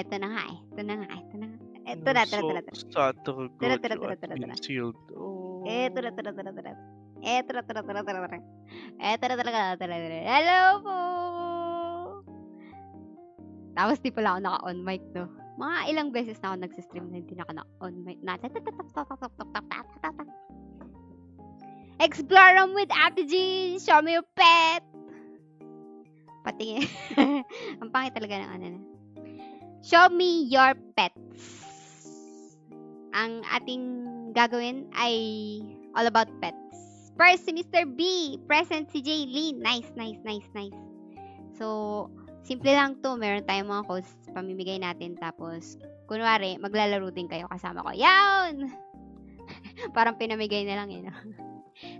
Ito na nga eh. Ito na nga. Ito na. So sad to go to sealed. Ito na. Hello po! Tapos di pala ako naka-on mic, no? Mga ilang beses na ako nagsistream na hindi naka-on mic. Explore room with Ate Jean! Show me your pet! Patingin. Ang pangit talaga ng ano na. Show me your pets. Ang ating gagawin ay all about pets. First, si Mr. B. Present si Jaylene. Nice. So, simple lang to. Meron tayong mga codes. Pamimigay natin. Tapos, kunwari, maglalaro din kayo kasama ko. Yawn! Parang pinamigay na lang yun.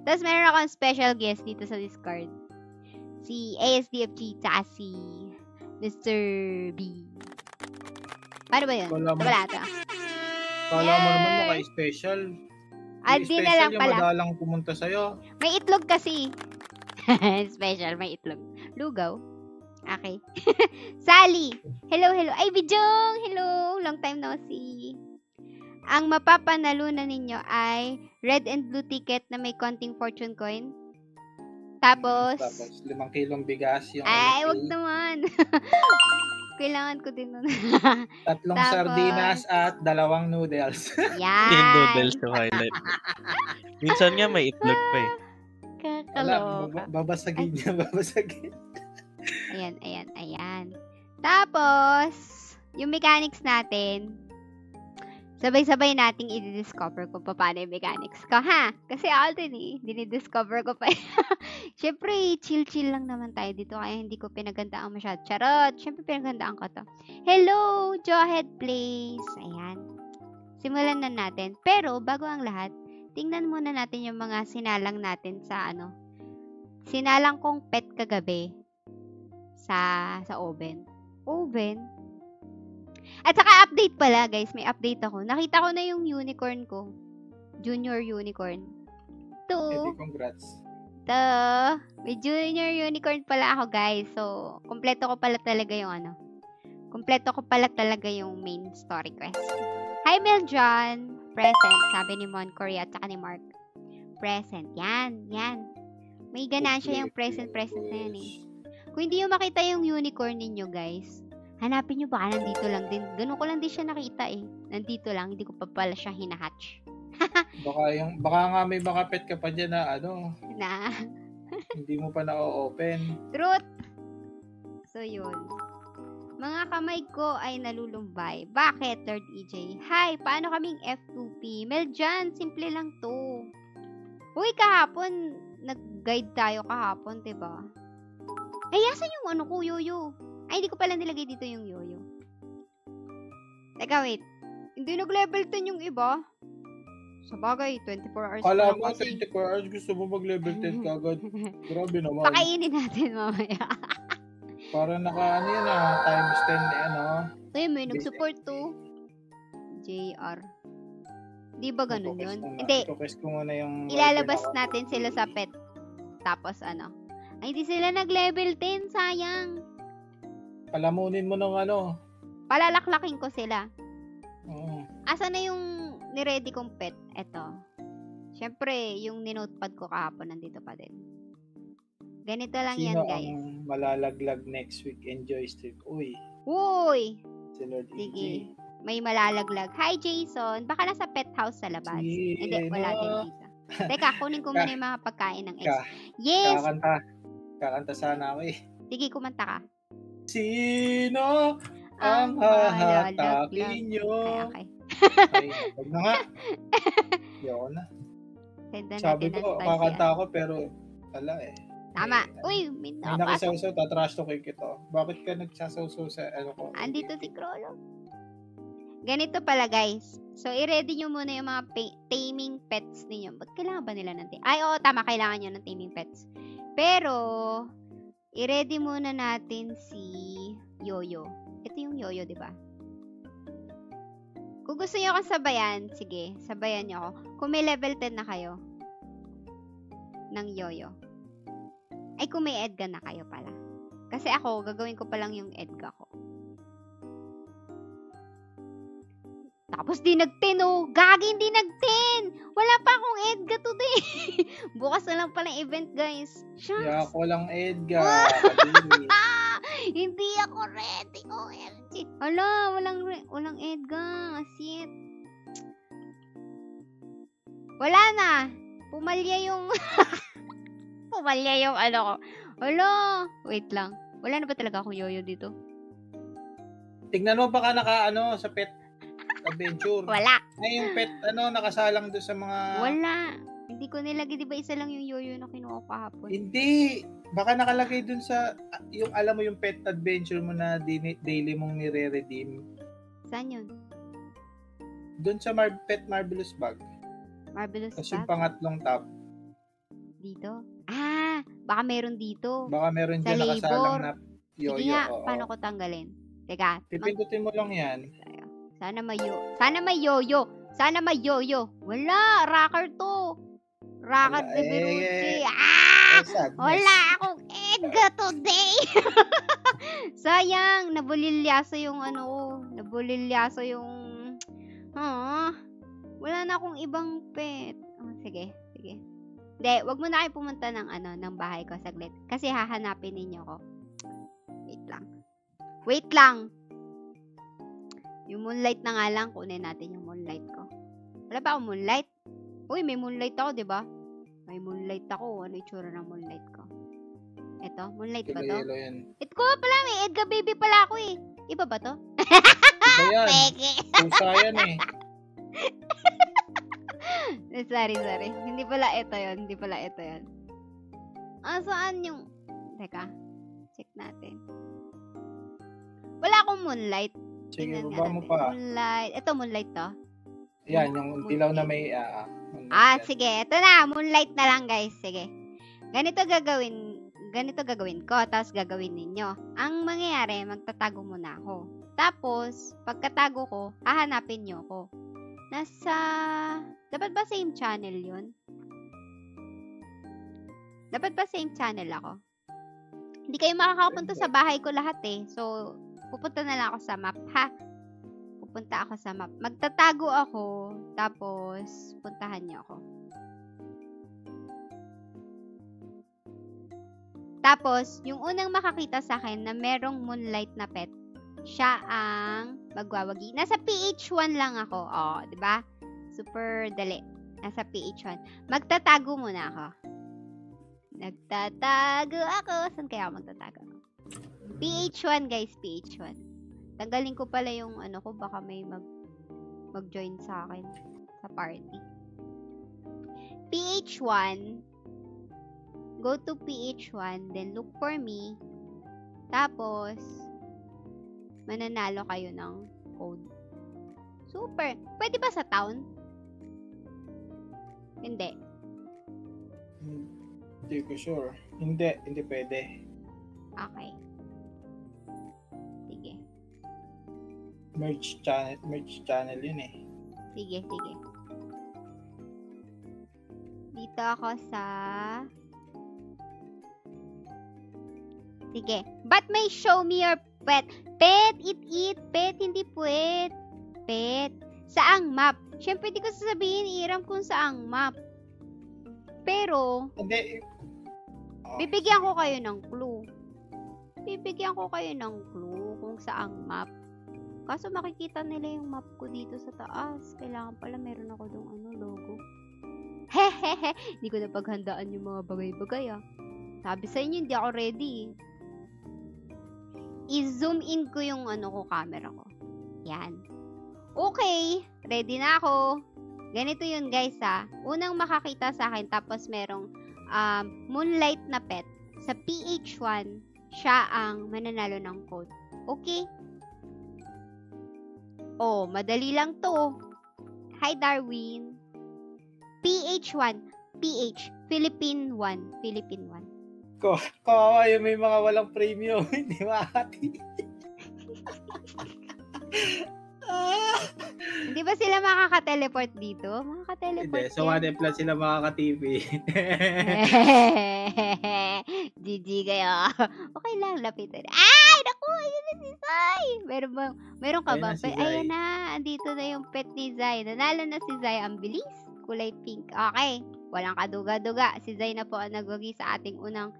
Tapos, meron akong special guest dito sa Discord. Si ASDFG tsaka si Mr. B. Paano ba yun? Wala ito. Kala mo naman maka-special. Di na lang pala. Yung madalang pumunta sa'yo. May itlog kasi. Special, may itlog. Lugaw. Okay. Sally. Hello. Ay, Bijong. Hello. Long time no see. Ang mapapanalunan ninyo ay red and blue ticket na may konting fortune coin. Tapos 5 kilong bigas yung ay, wag naman. Kailangan ko din nun. 3 sardinas at 2 noodles. Yan. Yung noodles to highlight. Minsan nga may itlog pa eh. Kakaloka. Babasagin niya. Ayan. Tapos, yung mechanics natin, sabay-sabay nating i-discover kung paano yung mechanics ko, ha? Kasi ako din eh, dinidiscover ko pa. Siyempre, chill-chill lang naman tayo dito, kaya hindi ko pinagandaan masyado. Charot! Siyempre, pinagandaan ko to. Hello! Jawhead Place! Ayan. Simulan na natin. Pero, bago ang lahat, tingnan muna natin yung mga sinalang natin sa sinalang kong pet kagabi sa oven. At saka update pala guys, may update ako. Nakita ko na yung unicorn ko. Junior unicorn. Congrats. May junior unicorn pala ako guys. So, kompleto ko pala talaga yung main story quest. Hi Meldron! Present, sabi ni Mon Korea at saka ni Mark. Present. Yan. May ganansya yung present na yan eh. Kung hindi yung makita yung unicorn ninyo guys, hanapin nyo baka nandito lang din. Ganun ko lang din siya nakita eh. Nandito lang, hindi ko pa pala siya hinahatch. baka nga may baka pet ka pa dyan na hindi mo pa na-open. Truth! So yun. Mga kamay ko ay nalulumbay. Bakit, Lord EJ? Hi, paano kaming F2P? Meldjan, simple lang to. Uy, kahapon, nag-guide tayo kahapon, diba? Ay, asan yung ko, yoyo? Ay, hindi ko pala nilagay dito yung yoyo. Teka, wait. Hindi nag-level 10 yung iba. Sa bagay, 24 hours Kala mo, 24 hours gusto mo mag-level 10 kagad. Grabe naman. Pakainin natin mamaya. Para times 10 Uy, may nag-support to. JR. Di ba ganun yun? Hindi. Request ko muna yung Ilalabas natin sila sa pet. Tapos ay, hindi sila nag-level 10. Sayang. Palamunin mo ng Palalaklakin ko sila. Oo. Asa na yung niready kong pet? Eto. Siyempre, yung ninotepad ko kahapon nandito pa din. Ganito lang yan, guys. Sino ang malalaglag next week? Enjoy streak. Uy! Si Lord Sige. May malalaglag. Hi, Jason. Baka nasa pet house sa labas. Hindi, wala din dito. Teka, kunin ko muna yung mga pagkain ng S. Yes! Kakanta sana ako eh. Sige, kumanta ka. Sino ang hahatakin nyo? Okay. Ay, huwag na nga. Yoko na. Sabi ko, kakanta ako pero wala eh. Tama. Uy, may nakisawsaw, tatrash to kita. Bakit ka nagsasawsaw sa ko? Andito si Krolo. Ganito pala guys. So, i-ready nyo muna yung mga taming pets ninyo. Ba't kailangan ba nila ng taming? Ay, oo, tama. Kailangan nyo ng taming pets. Pero, i-ready muna natin si Yoyo. Ito yung Yoyo, di ba? Kung gusto nyo akong sabayan, sige, sabayan nyo ako. Kung may level 10 na kayo ng Yoyo. Ay, kung may Edgar na kayo pala. Kasi ako, gagawin ko pa lang yung Edgar ko. Tapos di nag-10 oh. Gagi, hindi nag-10. Wala pa akong Edgar today. Bukas na lang pala yung event, guys. Shucks. Kaya ako lang Edgar. Kadiri. Hindi ako ready. OMG. Hala, walang Edgar. Shit. Wala na. Pumalya yung ano ko. Hala. Wait lang. Wala na ba talaga akong yoyo dito? Tignan mo baka sa pet adventure. Wala. Ay, yung pet, nakasalang doon sa mga... Wala. Hindi ko nilagay, di ba isa lang yung yoyo na kinuha ko kahapon? Hindi. Baka nakalagay doon sa, yung alam mo yung pet adventure mo na daily mong nire-redeem. Saan yun? Doon sa Pet Marvelous Bag. Marvelous Tapos yung Bag? pangatlong tab. Dito? Ah, baka meron dito. Baka meron Sa dyan nakasalang labor. na yoyo. Sige nga, Oo. paano ko tanggalin? Teka. Pipindutin mo lang yan. Sana may yoyo. Sana may yoyo. Wala, rocker to. Rocker de Berucci. Sadness. Wala akong Edgar today. Sayang, nabulilyaso yung nabulilyaso yung wala na akong ibang pet. Sige. Hindi, wag mo na kayo pumunta ng bahay ko saglit. Kasi hahanapin ninyo ko. Wait lang. Yung moonlight na nga lang, kunin natin yung moonlight ko. Wala ba akong moonlight? Uy, may moonlight ako, di ba? May moonlight ako. Ano yung tsura ng moonlight ko? Ito, moonlight ba to? Yellow yan. Ito ko pala, may Edgar baby pala ako eh. Iba ba to? Iba yan. Peke. Pusa yan eh. Sorry. Hindi pala ito yun. Saan yung... Teka, check natin. Wala akong moonlight. Sige, Tingnan baba mo natin. pa. Moonlight. Ito, moonlight to. Yan, yung dilaw na may... Sige. Ito na. Moonlight na lang, guys. Sige. Ganito gagawin ko. Tapos gagawin ninyo. Ang mangyayari, magtatago muna ako. Tapos, pagkatago ko, hahanapin nyo ako. Dapat ba same channel yun? Dapat ba same channel ako? Hindi kayo makakapunta sa bahay ko lahat eh. So, pupunta na lang ako sa map, ha? Pupunta ako sa map. Magtatago ako, tapos puntahan niyo ako. Tapos, yung unang makakita sa akin na merong moonlight na pet, siya ang magwawagi. Nasa PH1 lang ako. Oh, 'di ba? Super dali. Nasa PH1. Magtatago muna ako. Nagtatago ako. Saan kaya ako magtatago? PH1, guys. PH1. Tanggalin ko pala yung ko. Baka may mag-join sa akin sa party. PH1. Go to PH1. Then look for me. Tapos, mananalo kayo ng code. Super. Pwede ba sa town? Hindi. Hindi ko sure. Hindi pwede. Okay. Sige. Merge channel yun eh. Sige. Dito ako sa... Sige. But may show me your pet. Pet, eat. Pet, hindi puwet. Pet. Saang map? Siyempre, di ko sasabihin, Iram, kung saang map. Pero, Hindi. bibigyan ko kayo ng clue. Kung saang map. Kaso makikita nila yung map ko dito sa taas. Kailangan pala meron ako dong logo. Hehehe. Hindi ko napaghandaan yung mga bagay-bagay Sabi sa inyo, hindi ako ready. I-zoom in ko yung camera ko. Yan. Okay. Ready na ako. Ganito yun, guys, Unang makakita sa akin, tapos merong moonlight na pet. Sa PH1, siya ang mananalo ng code. Okay? Oh, madali lang to. Hi, Darwin. PH1. Philippine 1. Kawawa yung may mga walang premium. Hindi makakati. Hindi ba sila makaka-teleport dito? Makaka-teleport. Hindi, sa 1M Plus sila makaka-TV. GG kayo. Okay lang, lapitan. Ay, naku! Ayun na si Zay! Meron ka Ayun ba? na si Zay. Ayan na, andito na yung pet ni Zay. Nanalo na si Zay. Ang bilis. Kulay pink. Okay. Walang kaduga-duga. Si Zay na po ang nagwagi sa ating unang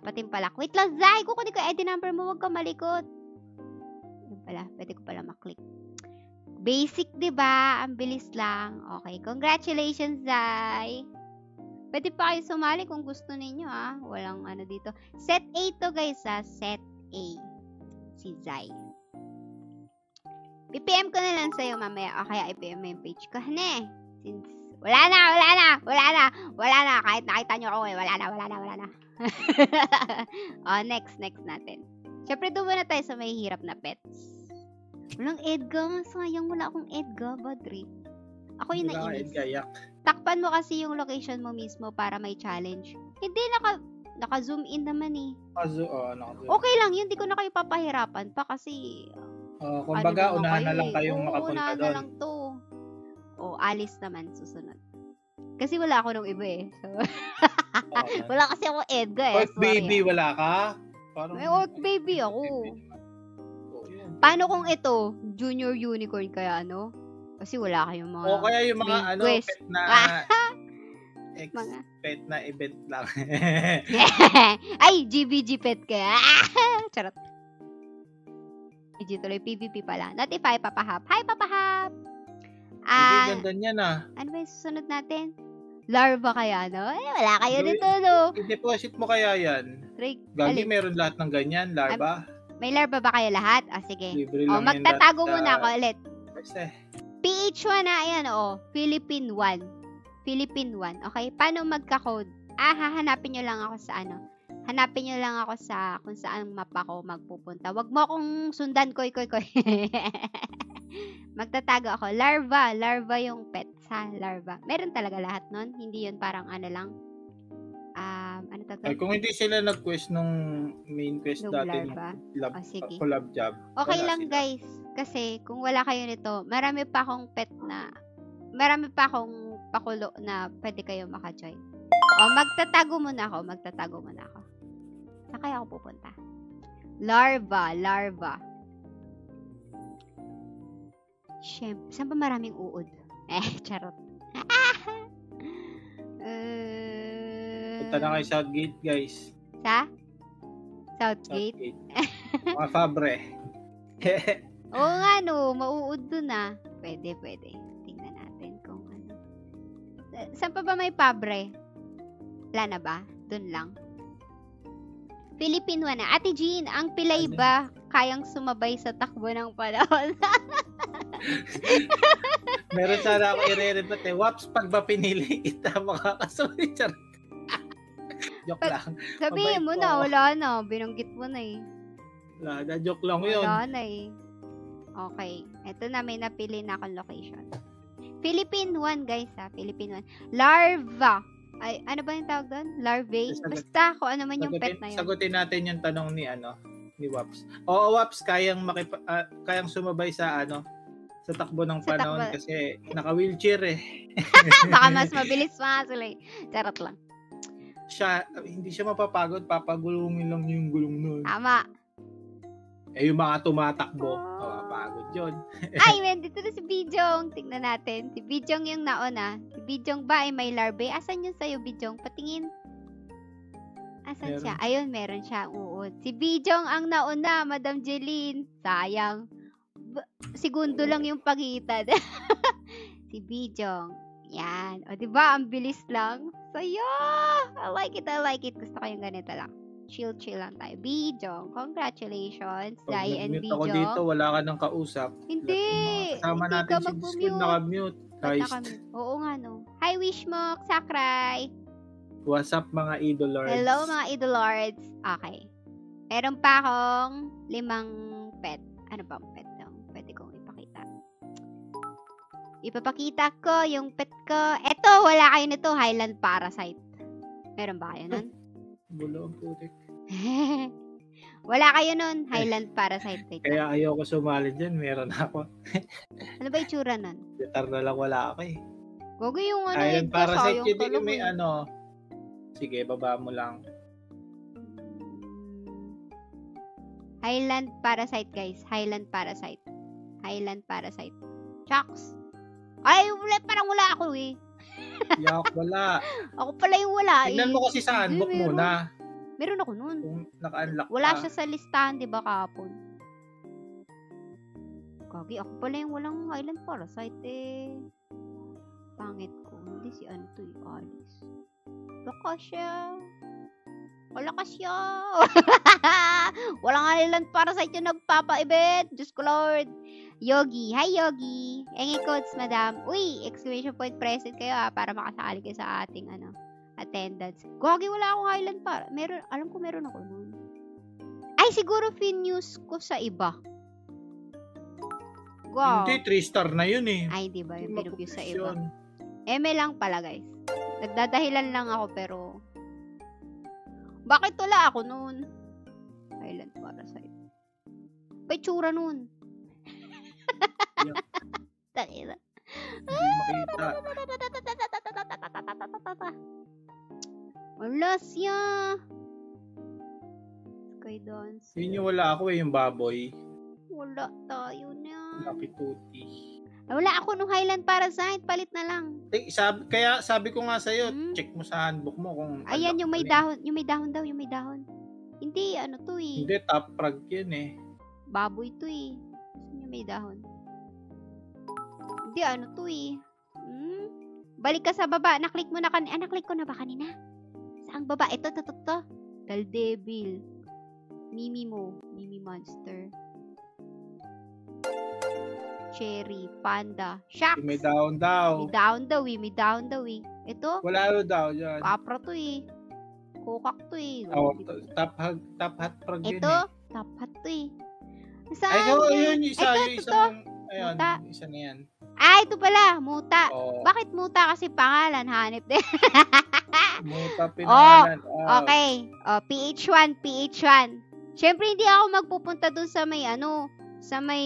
patimpalak. Wait lang, Zay! Kukunin ko ID number mo. Huwag ka malikot. Yun pala. Pwede ko pala maklik. Basic, diba? Ang bilis lang. Okay. Congratulations, Zay! Pwede pa kayo sumali kung gusto ninyo, Walang ano dito. Set A to, guys, Set A. Si Zay. I-PM ko na lang sa'yo mamaya. O kaya i-PM mo yung page ko. Hane. Since, wala na. Kahit nakita nyo ako wala na. Next natin. Siyempre, doon muna tayo sa may hirap na pets. Walang Edgar. Sayang, wala akong Edgar, Badri. Ako yung nainis. Takpan mo kasi yung location mo mismo para may challenge. Hindi, naka-zoom in naman eh. Naka-zoom. Okay lang yun, hindi ko na kayo papahirapan pa kasi... kumbaga, unahan na lang kayong makapunta doon. Unahan na lang to. Alice naman, susunod. Kasi wala ako nung iba eh. So, wala kasi ako Edgar eh. Orc baby, wala ka? May orc baby ako. Paano kung ito, junior unicorn kaya ano? Kasi wala kayong mga... kaya yung mga quest. pet na... pet na event lang. Ay, GBG pet kaya. Charot. GG tuloy, PvP pala. Notify, Papahap. Hi, Papahap! Ganda niyan Ano ba yung susunod natin? Larva kaya, no? Wala kayo dito, no? I-deposit mo kaya yan. Gagi, meron lahat ng ganyan, larva. May larva ba kayo lahat? Sige. Libre lang magtatago muna ako ulit. Kasi. PH1 na, ayan, Philippine 1. Philippine 1. Okay? Paano magka-code? Hahanapin nyo lang ako sa Hanapin nyo lang ako sa kung saan map ako magpupunta. Wag mo akong sundan, koy. Magtatago ako. Larva yung pet sa larva. Meron talaga lahat nun. Hindi yun parang ano lang. Ano tawag? Ay, kung hindi sila nag-quest nung main quest nung dati, sige. collab job. Okay lang sila. Guys. Kasi kung wala kayo nito, marami pa akong pakulo na pwede kayo maka-join. Magtatago muna ako. Saan kaya ako pupunta? Larva. Siyempre, saan ba maraming uod? Charot. Punta na kayo Southgate, guys. Sa? Southgate? Mga Fabre. Oo nga, no. Mauud dun, Pwede. Tingnan natin kung ano. Saan pa ba may Fabre? Wala na ba? Dun lang. Philippine 1 na. Ate Jean, ang pilay ba kayang sumabay sa takbo ng panahon? Meron sana ako i-re-rebut Waps, pag ba pinili kita, makakasuli. Joke lang. Sabihin mo na, wala na. Binanggit mo na eh. Wala na, joke lang yun. Wala na eh. Okay. Ito na, may napili na akong location. Philippine 1, guys, Philippine 1. Larva. Ay, ano ba yung tawag doon? Larvae? Basta kung ano man yung pet na yun. Sagutin natin yung tanong ni Waps. Oo, Waps, kayang sumabay sa sa takbo ng panahon kasi naka-wheelchair eh. Baka mas mabilis pa sila eh. Charot lang. Hindi siya mapapagod, papagulungin lang yung gulong nun. Tama. Yung mga tumatakbo, mapapagod yun. Ay, dito na si Bijong. Tingnan natin. Si Bijong yung nauna. Si Bijong ba ay may larvae? Asan yun sa'yo, Bijong? Patingin. Asan siya? Ayun, meron siya. Uod. Si Bijong ang nauna, Madam Jeline. Sayang. Segundo lang yung pagitan. Si Bijong. Yan. O, diba? Ang bilis lang. Saya! I like it. Gusto ko yung ganito lang. Chill lang tayo. Bijong, congratulations. Zai and Bijong. Ako dito, wala ka nang kausap. Hindi. Kasama hindi natin ka si mag-mute. Discord, naka-mute. Oo nga, no. Hi, Wishmok, Sakray. What's up, mga idolords? Hello, mga idolords. Okay. Meron pa akong 5 pet. Ano ba ang pet daw? Pwede kong ipakita. Ipapakita ko yung pet ko. Eto, wala kayo nito. Highland Parasite. Meron ba kayo nun? Bulo ang putik. Wala kayo nun. Highland Parasite. Kaya ayoko sumali dyan. Meron ako. Ano ba itsura nun? Gitar na lang wala ako eh. Huwag yung Highland Parasite yun din may Sige, baba mo lang. Highland Parasite, guys. Highland Parasite. Shucks. Ay, parang wala ako eh. Yak, wala. Ako pala yung wala eh. Tingnan mo kasi sa Hindi, handbook muna. Meron ako nun. Kung naka-unlock Wala ka. siya sa listahan, di ba, kahapon? Kagi, ako pala yung walang Highland Parasite eh. Pangit ko. Hindi si ano to eh, Alice. Baka siya. Walang Highland Parasite yung nagpapa-event. Diyos ko Lord. Yogi. Hi, Yogi. Engi codes, madam. Uy, exclamation point present kayo para makasali kayo sa ating attendance. Gagi, wala akong Highland para. Alam ko meron ako nun. Ay, siguro fin-news ko sa iba. Wow. Hindi, 3-star na yun eh. Ay, di ba? Yung Hindi pinupuse sa iba. mapuposisyon. Eme lang pala, guys. Nagdadahilan lang ako, pero... Bakit wala ako nun? Highland Parasite. May tsura nun. Yeah. Takina. Hindi makita. Wala siya. Sky Dance. Yun yung wala ako eh, yung baboy. Wala tayo na. Lucky Tutti. Wala ako nung Highland Parasite. Palit na lang. Kaya sabi ko nga sa'yo, Hmm? check mo sa handbook mo kung... Ayan, yung may unlock dahon. Yung may dahon daw. Yung may dahon. Hindi, ano to na eh. eh. Hindi, top frag yun eh. Baboy to eh. Saan yung may dahon? Hindi, ano to eh. Balik ka sa baba. Naklik mo na kanina. Naklik ko na ba kanina? Saang baba? Ito. Daredevil. Mimi Monster. Cherry. Panda. Shucks. May down daw. May down daw eh. Ito. Wala daw dyan. Kapra to eh. Kokak to eh. Oh, top hat frag yun Ito. eh. Top hat to eh. Ay, Saan so, yan? yun, isa, Ito, yung ito. isang, ayun, Muta. isa na yan. Ito pala. Muta. Oh, Bakit muta? Kasi pangalan. Hanip din. muta pinangalan. Okay. PH1. Siyempre, hindi ako magpupunta dun sa may sa may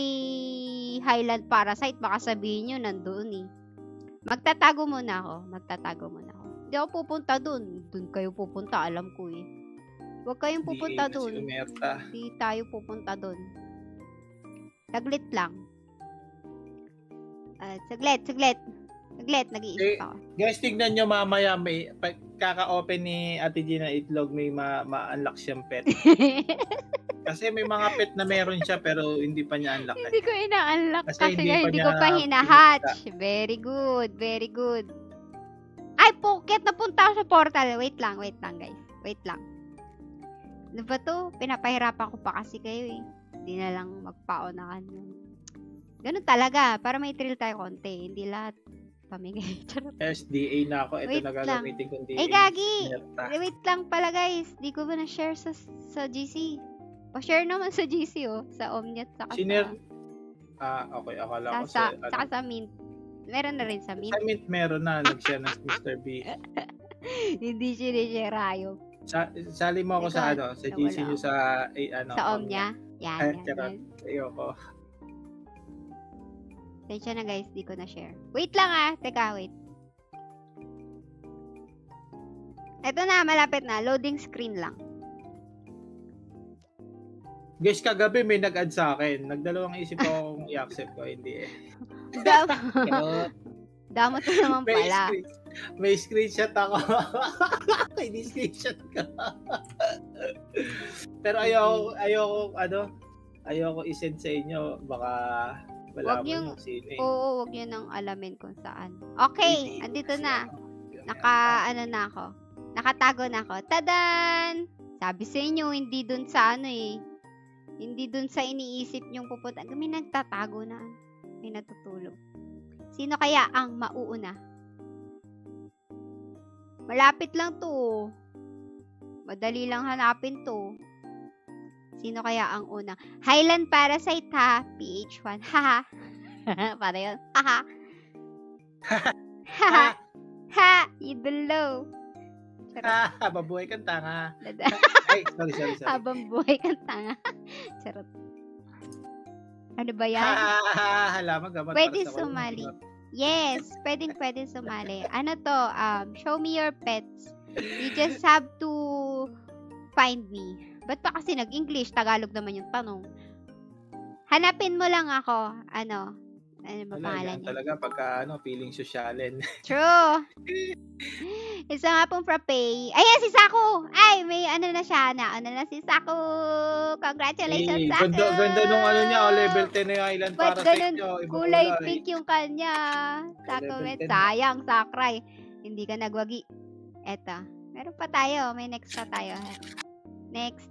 Highland Parasite. Baka sabihin nyo, nandun eh. Magtatago muna ako. Hindi ako pupunta dun. Dun kayo pupunta, alam ko eh. Huwag kayong pupunta dun. Hindi tayo pupunta dun. Saglit lang. Saglit. Nag-iisip ako. Guys, tignan nyo mamaya, may kaka-open ni Ate Gina Itlog, may ma-unlock siyang pet. Kasi may mga pet na meron siya pero hindi pa niya unlock. Hindi ko ina-unlock Kasi kasi hindi ko niya pa hinahatch. Very good. Ay, Phuket! Napunta ako sa portal. Wait lang, guys. Wait lang. Ano ba to? Pinapahirapan ko pa kasi kayo eh. Hindi na lang magpaunahan yun. Ganun talaga. Para may thrill tayo konti. Hindi lahat pamigay. SDA na ako. Ito Wait na gagamitin kong DA. Ay, gagi! Nerta. Wait lang pala guys. Di ko ba na-share sa GC? Pa-share naman sa GC oh. Sa Omniat. Saka Okay. Akala ko saka sa Mint. Meron na rin sa Mint. Sa Mint meron na. Nag-share ng Mr. B. Hindi sinishare ayop. Sali mo ako sa sa GC nyo sa Sa Omnia? Yan. Ayoko. Tensya na guys, di ko na-share. Wait lang Teka, wait. Ito na, malapit na. Loading screen lang. Guys, kagabi may nag-add sa akin. Nagdalawang isip ako kung i-accept ko. Hindi eh. Damot na naman pala. May screenshot ako. Hindi screenshot ka. Pero ayoko i-send sa inyo. Baka wala mo yung sino eh. Oo, wag nyo nang alamin kung saan. Okay, andito na. Nakatago na ako. Tadan! Sabi sa inyo, hindi dun sa hindi dun sa iniisip nyong pupunta. May nagtatago na. May natutulog. Sino kaya ang mauuna? Malapit lang to. Madali lang hanapin to. Sino kaya ang una? Highland Parasite ha. PH1. Haha. Para yun. Haha. Haha. Ha. Idolo. Babuhay kang tanga. Ay, sorry. Habang buhay kang tanga. Charot. Ano ba yan? Halaman gamot. Pwede sumali. Yes, pwede sumali. Ano to? Show me your pets. You just have to find me. Ba't pa kasi nag-English? Tagalog naman yung tanong. Hanapin mo lang ako. Ano ba pangalan niya? Talaga pagka feeling sosyalin. True. Isa nga pong frappe. Ayan, si Saku. Ay, may na siya. Na si Saku. Congratulations, Saku. Ganda nung niya. Level 10 na yung island Ba't para sa ganun inyo. kulay pink yung kanya? Saku, Level 10 sayang, sakray. Hindi ka nagwagi. Eto. Meron pa tayo. May next pa tayo. Next.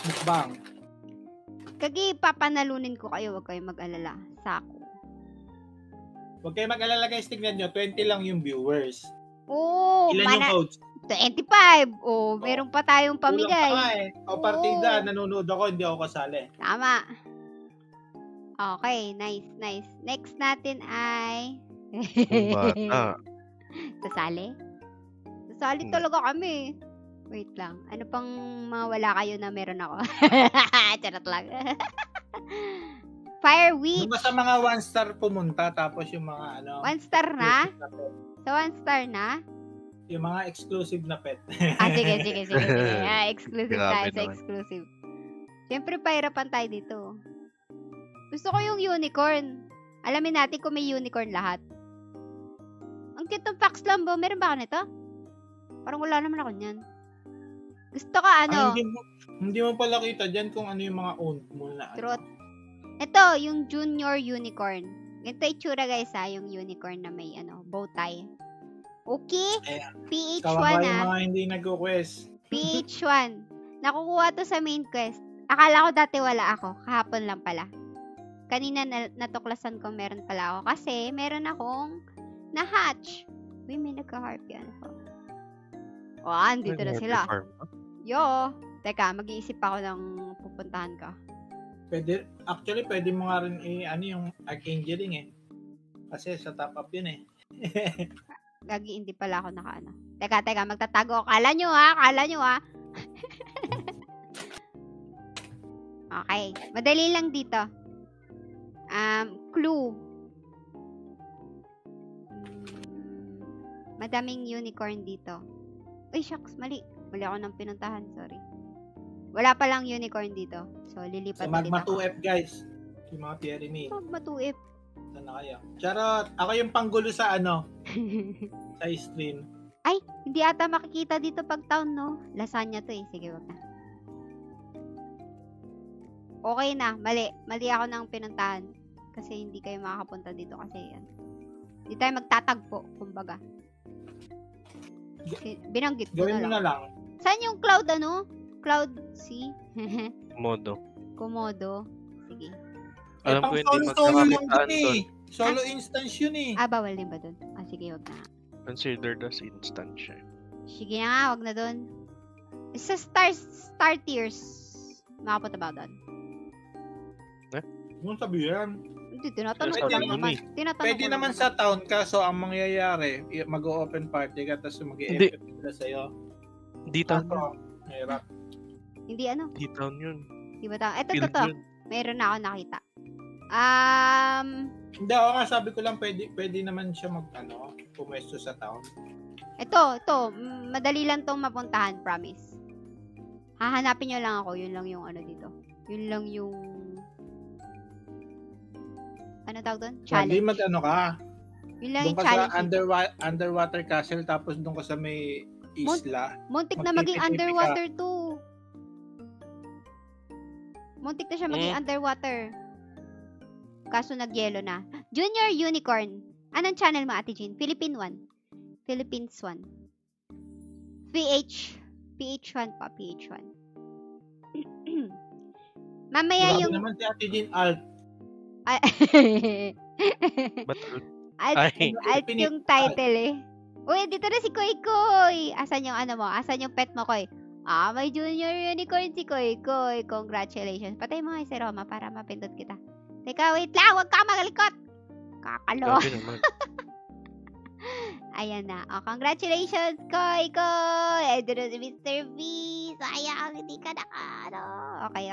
Mukbang. Kagi, papanalunin ko kayo. Huwag kayong mag-alala. Saku. Huwag kayo mag-alala guys. Tignan nyo. 20 lang yung viewers. Oo. Ilan yung codes? 25. Oh, meron pa tayong pamigay. Kulang pa nga O partida. Nanonood ako. Hindi ako kasali. Tama. Okay. Nice. Next natin ay... Yung bata. Sasali? Sasali talaga kami. Wait lang. Ano pang mga wala kayo na meron ako? Charot lang. Fire Week. Yung sa mga 1-star pumunta. Tapos yung mga 1 star na? exclusive na pet. Sa 1 star na? Yung mga exclusive na pet. Sige. Exclusive tayo Grabe sa naman. exclusive. Siyempre, pahirapan tayo dito. Gusto ko yung unicorn. Alamin natin kung may unicorn lahat. Ang cute ng Fox Lambo. Meron ba ako nito? Parang wala naman ako niyan. Gusto ko Hindi mo pala kita dyan kung ano yung mga owned mo na. Truth. Ito, yung junior unicorn. Ganito itsura guys yung unicorn na may bow tie. Okay? PH1 Kawawa yung mga hindi nag-quest. PH1. Nakukuha to sa main quest. Akala ko dati wala ako. Kahapon lang pala. Kanina natuklasan ko meron pala ako. Kasi meron akong na-hatch. Uy, may nagka-harpy ako. Andito na sila. Yo. Teka, mag-iisip ako ng pupuntahan ka. Pwede mo nga rin yung Archangeling Kasi sa top up yun Gagi, hindi pala ako Teka, magtatago. Kala nyo ha. Okay. Madali lang dito. Clue. Madaming unicorn dito. Uy, shucks. Mali ako ng pinuntahan. Sorry. Wala palang unicorn dito. So, lilipat Sa ulit Magma ako. 2F guys. Yung mga Thierry May. Magma 2F. Saan na kayo? Charot! Ako yung panggulo sa sa stream. Ay, hindi ata makikita dito pag town, no? Lasagna to Sige, wag na. Okay na. Mali ako ng pinuntahan. Kasi hindi kayo makakapunta dito kasi hindi tayo magtatagpo, kumbaga. Binanggit ko Gawin mo na lang. na lang. Saan yung cloud Cloud C? Komodo. Sige. Alam ko hindi solo lang magkakakitaan dun doon. Solo instance yun Bawal din ba dun? Sige, wag na. Considered as instance siya. Sige na nga, wag na dun. Sa star tiers, makapunta ba doon? Ano sabihin? Hindi, tinatanong Sabi ko lang mo naman. Pwede naman sa town kaso ang mangyayari, mag-open party ka tapos mag-i-effect sila sa'yo. Hindi town yun. Mahirap. Hindi Hindi town yun. Di ba Ito, Field to. yun. Meron na ako nakita. Hindi ako nga sabi ko lang pwede naman siya pumesto sa town. Ito. Madali lang tong mapuntahan, promise. Hahanapin nyo lang ako. Yun lang yung dito. Yun lang yung... Ano tawag doon? Hindi Challenge. ka. Yun lang Doon yung ka sa challenge. underwater castle tapos doon ka sa may isla. Muntik na maging Magpipipi ka. underwater to. Muntik na siya maging underwater. Kaso nagyelo na. Junior Unicorn. Anong channel mo, Ate Jean? Philippines 1. PH1 pa. PH1. Mamaya Grabe yung... naman si Ate Jean Alt. Ay, Alt yung title Uy, dito na si Koy Koy. Asan yung mo? Asan yung pet mo, Koy? May junior unicorn si Koy Koy. Congratulations. Patay mo nga si Roma para mapindot kita. Teka, wait lang. Huwag ka magalikot. Kakalo. grabe naman. Ayan na. Congratulations, Koy Koy. Ito na si Mr. V. Sayang, hindi ka Okay.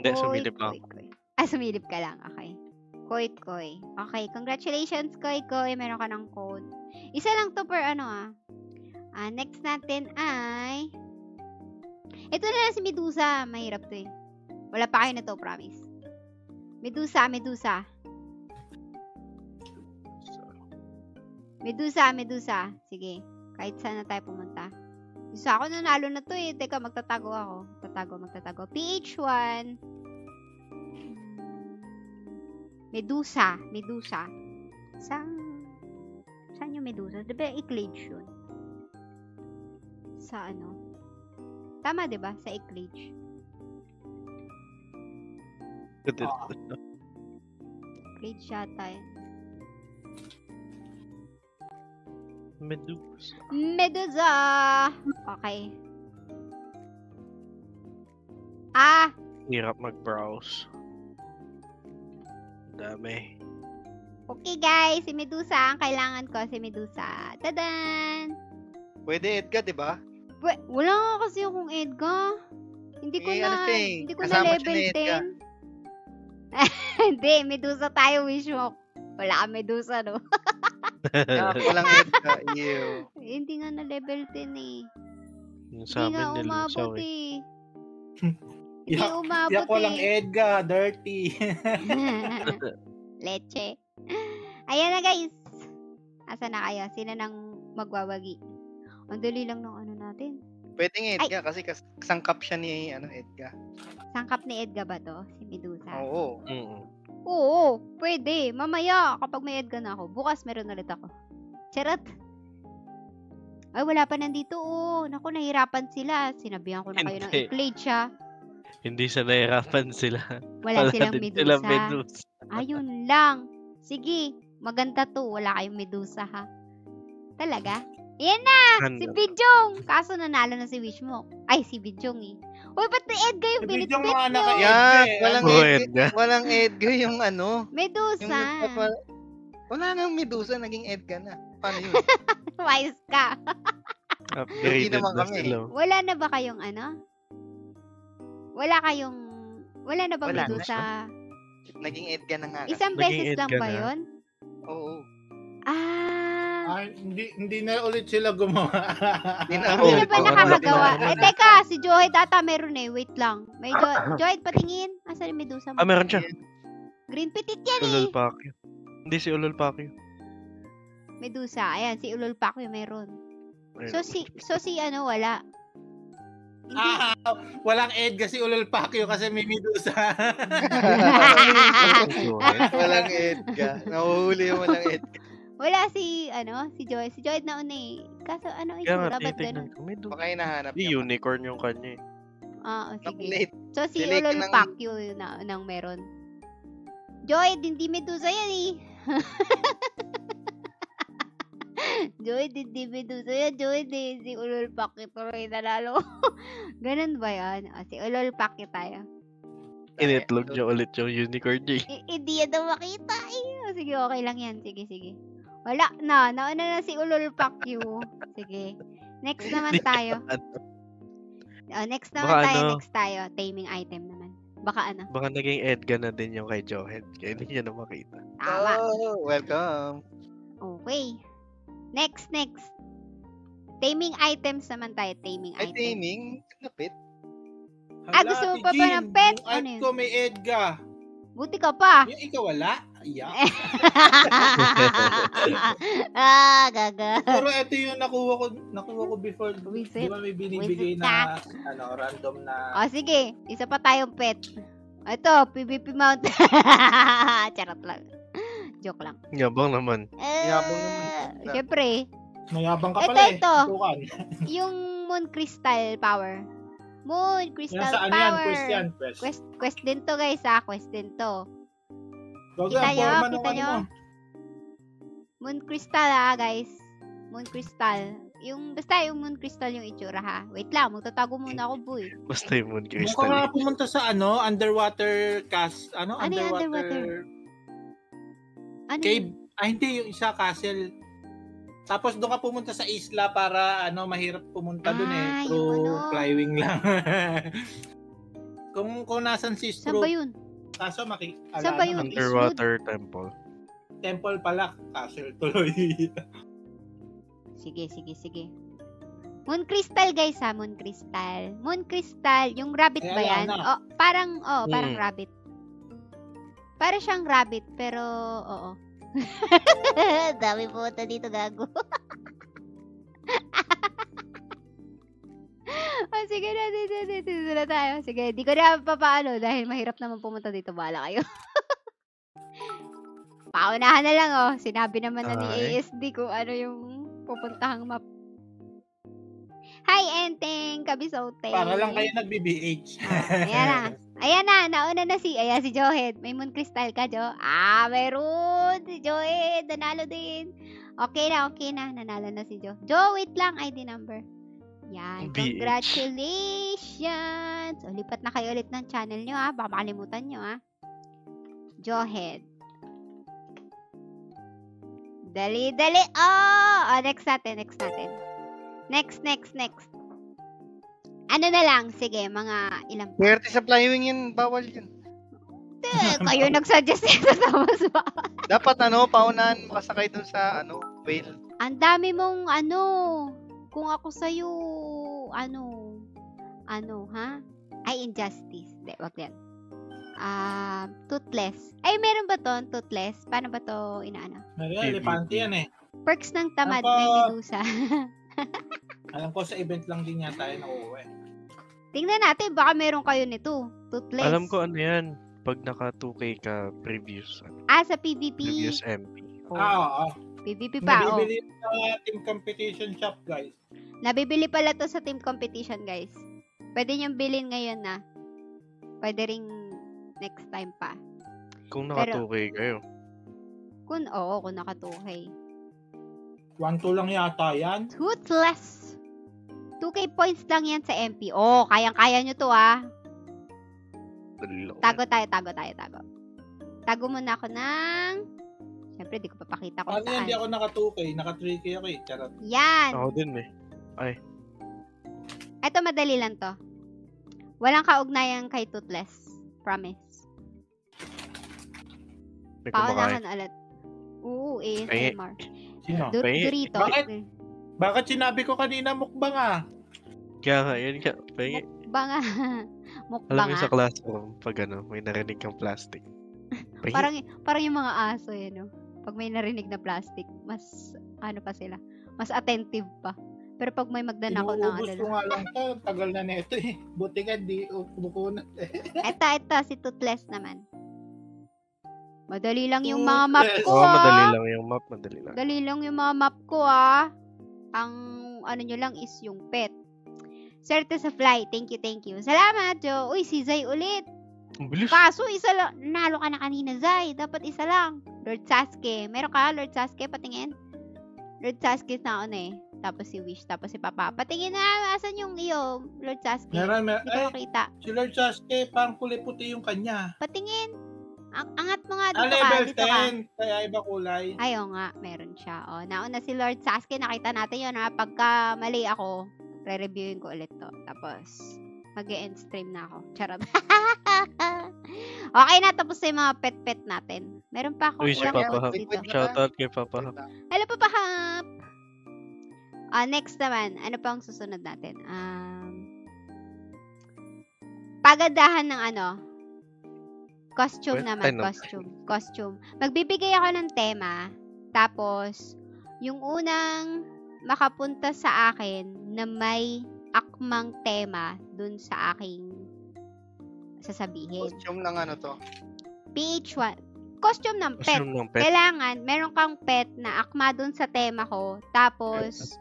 Hindi, sumilip lang. Koy. Sumilip ka lang. Okay. Koy Koy. Okay, congratulations, Koy Koy. Meron ka ng code. Isa lang to per Next natin ay... Ito na lang si Medusa. Mahirap to eh. Wala pa kayo na to, promise. Medusa. Sige. Kahit saan na tayo pumunta. Isa ako nanalo na to eh. Teka, magtatago ako. Magtatago. PH1. Medusa. Saan yung Medusa? Diba Eclage yun? Sa ano? Tama diba? Sa Eclage. Eclage yata yun. Medusa! Okay. Hirap mag-browse. Dami. Okay guys, si Medusa ang kailangan ko. Si Medusa. Tadan! Pwede Edgar, di ba? Wala nga kasi akong Edgar. Hindi ko na Kasama level siya ni 10. Hindi, Medusa tayo, Wishwalk. Wala ka Medusa, no? Walang Edgar. Ew. Hindi nga na level 10 eh. Yung Hindi nga umabot eh. eh. Hindi umabot Yak walang eh. Edgar, dirty. Leche. Ayan na guys. Asa na kayo? Sino nang magwawagi? Ang dali lang ng ano natin. Pwede nga Edgar kasi kasangkap siya ni Edgar. Sangkap ni Edgar ba to? Si Medusa? Oo. Oo, pwede. Mamaya, kapag may Edgar na ako. Bukas meron ulit ako. Charot. Ay, wala pa nandito. Oh. Naku, nahirapan sila. Sinabihan ko na kayo ng Hindi. Eclage siya. Hindi sa nahirapan sila. Wala silang din Medusa. silang Medusa. Ayun lang. Sige, maganda to. Wala kayong Medusa ha. Talaga? Ayan na! Si Bijong! Kaso nanalo na si Wishmo. Ay, si Bijong eh. Uy, ba't na Edgar yung Bigyan binitbit mga anak nyo? kay Yan, Edgar. walang Oh, Edgar. Edgar. Walang Edgar yung Medusa. Wala nang Medusa, naging Edgar na. Paano yun? Wise ka. Upgraded naman na kami. sila. Wala na ba kayong Wala na ba Wala na Medusa? Naging Edgar na nga. kasi. Isang Naging beses lang Edgar ba na. yun? Oo. Hindi na ulit sila gumawa. Hindi na ba Oo, nakakagawa? wala. Teka, si Johed ata meron eh. Wait lang. May Johed, patingin. Asan yung Medusa mo? Meron siya. Green petit yan eh. Ulol Pacquiao. Hindi si Ulol Pacquiao. Medusa. Ayan, si Ulol Pacquiao meron. So si wala. Walang Edgar si Ulol Pacquiao kasi may Medusa. Walang Edgar. Nahuhuli yung walang Edgar. Wala si Johed. Si Johed na una eh. Kaso ano Kaya nga, itsura? Ba't titignan ganun? ko. Medusa. Baka hinahanap Di niya. unicorn yung kanya eh. Sige. Late. So si Select Ulol ng- Pacquiao yun nang meron. Johed, hindi Medusa yan eh. Johed, hindi Medusa yan. Johed eh. Si Ulol Pacquiao tuloy nanalo. Ganun ba yan? Si Ulol Pacquiao tayo. Initlog niya ulit yung unicorn niya eh. Hindi yan daw makita eh. Sige, okay lang yan. Sige. Wala na. Nauna na si Ulol Pacquiao. Sige. Next naman tayo. Next tayo. Taming item naman. Baka ano? Baka naging Edgar na din yung kay Johed. Kaya hindi niya na makita. Tama. Oh, welcome. Okay. Next. Taming items naman tayo. Taming Ay, items. taming. Lapit. Gusto mo pa ba ng pet? Yung Ano art yun? ko may Edgar. Buti ka pa. Yung ikaw wala? Ayan. Gaga. Pero ito yung nakuha ko before. Wisit. Di ba may binibigay Wisit na random na Sige. Isa pa tayong pet. Ito, PvP mount. Charot lang. Joke lang. Yabang naman. Yabang naman. Siyempre, mayabang ka Ito, pala eh. ito. Tukan. yung Moon Crystal Power. Moon Crystal Yan saan yan? Power. Quest yan. Quest. Quest din to guys Quest din to. Gogo, Kita ang nyo? forma Kita nung nyo? ano mo. Moon Crystal guys. Moon Crystal. Basta yung Moon Crystal yung itsura ha. Wait lang, magtatago muna ako boy. Basta yung Moon Kung ka Crystal. nga pumunta sa underwater Ano yung underwater? Ano cave. yun? Hindi, yung isa castle. Tapos doon ka pumunta sa isla para mahirap pumunta doon eh. Ah, Through yung flywing lang. kung nasan si Saan Stroop, ba yun? kaso Saan ba yung Underwater temple. temple pala, castle tuloy. Sige. Moon Crystal, guys, ha? Moon Crystal. Moon Crystal, yung rabbit ba yan? Ayana. Parang Mm. rabbit. Para siyang rabbit, pero, oo. Dami po dito, gago. Sige na, dito na tayo. Sige, di ko na papaano dahil mahirap naman pumunta dito. Bahala kayo. Paunahan na lang, Sinabi naman na ni Ay. ASD kung ano yung pupuntahang map. Hi, Enteng! Kabisote! Para lang kayo nag-BBH. Ayan na, nauna na si Johed. May Moon Crystal ka, Jo? Meron! Si Johed, nanalo din. Okay na. Nanalo na si Jo. Jo, wait lang, ID number. Yan, BH. congratulations! O, lipat na kayo ulit ng channel nyo, ha? Baka makalimutan nyo, ha? Johed. Dali. Next natin. Next. Ano na lang? Sige, mga ilang pa. Swerte sa flywing yun, bawal yun. Kayo nagsuggest nito sa mas bawal. Dapat paunahan makasakay dun sa whale. Ang dami mong kung ako sa'yo, ha? Ay, injustice. Hindi, wag yan. Toothless. Ay, meron ba to? Toothless? Paano ba to inaano? Elepante yan eh. Perks ng tamad, Ako- may medusa. Alam ko sa event lang din yata yun nauuwi. Tingnan natin, baka meron kayo nito. Toothless. Alam ko ano yan. Pag naka 2K ka previous Sa PvP. previous MP. Oh, Oo. PvP pa, Nabibili sa team competition shop, guys. Nabibili pala to sa team competition, guys. Pwede niyong bilhin ngayon na. Pwede ring next time pa. Kung naka Pero- 2K kayo. Kung naka-2K. 1-2 lang yata yan. Toothless. 2K points lang yan sa MP. Kayang-kaya nyo to, Dali lang. Tago tayo. Tago muna ako ng... Siyempre, di ko papakita kung Ano yan, saan. di ako naka 2K, naka 3K ako eh. Charot. Yan. Ako din Ito, madali lang to. Walang kaugnayan kay Toothless. Promise. May Paunahan kumakain. ulit. Oo, ASMR. Sino? Doritos. Bakit? Bakit sinabi ko kanina mukbang ah? Kaya nga, yun ka. Pahingi. Mukbanga. Alam Mukbanga. mo sa classroom, pag may narinig kang plastic. Pahingi. Parang yung mga aso no? Pag may narinig na plastic, mas pa sila. Mas attentive pa. Pero pag may magdanakaw ng Inuubos ko nga lang to. Tagal na neto eh. Buti ka di bukunat eh. Ito, si Toothless naman. Madali lang yung mga map Toothless. ko, Oo, madali lang yung map. Madali lang. Madali lang yung mga map ko, Ang nyo lang is yung pet. Swerte sa fly. Thank you. Salamat, Jo. Uy, si Zay ulit. Ang bilis. Kaso, isa lang. Nalo ka na kanina, Zay. Dapat isa lang. Lord Sasuke. Meron ka, Lord Sasuke? Patingin. Lord Sasuke na Tapos si Wish. Tapos si Papa. Patingin na. Asan yung iyo, Lord Sasuke? Meron, Hindi ko makita. si Lord Sasuke, parang kulay puti yung kanya. Patingin. Angat mo nga. Dito ka. Level Dito ka. 10. Kaya iba kulay. Ay, oo nga, meron siya. Nauna si Lord Sasuke, nakita natin yun, Pagka mali ako, re-reviewin ko ulit to. Tapos, mag-e-end stream na ako. Charot. Okay na, tapos na yung mga pet-pet natin. Meron pa ako. Uy, si ilang Papa quotes Hap. dito. Shoutout kay Papa Hap. Hello, Papa Hap! Next naman, ano pa ang susunod natin? Pagandahan ng costume Pwede naman, tayo costume. Magbibigay ako ng tema, tapos, yung unang makapunta sa akin na may akmang tema dun sa aking sasabihin. Costume ng to. PH1. Costume ng pet. Costume ng pet. Kailangan, meron kang pet na akma dun sa tema ko. Tapos,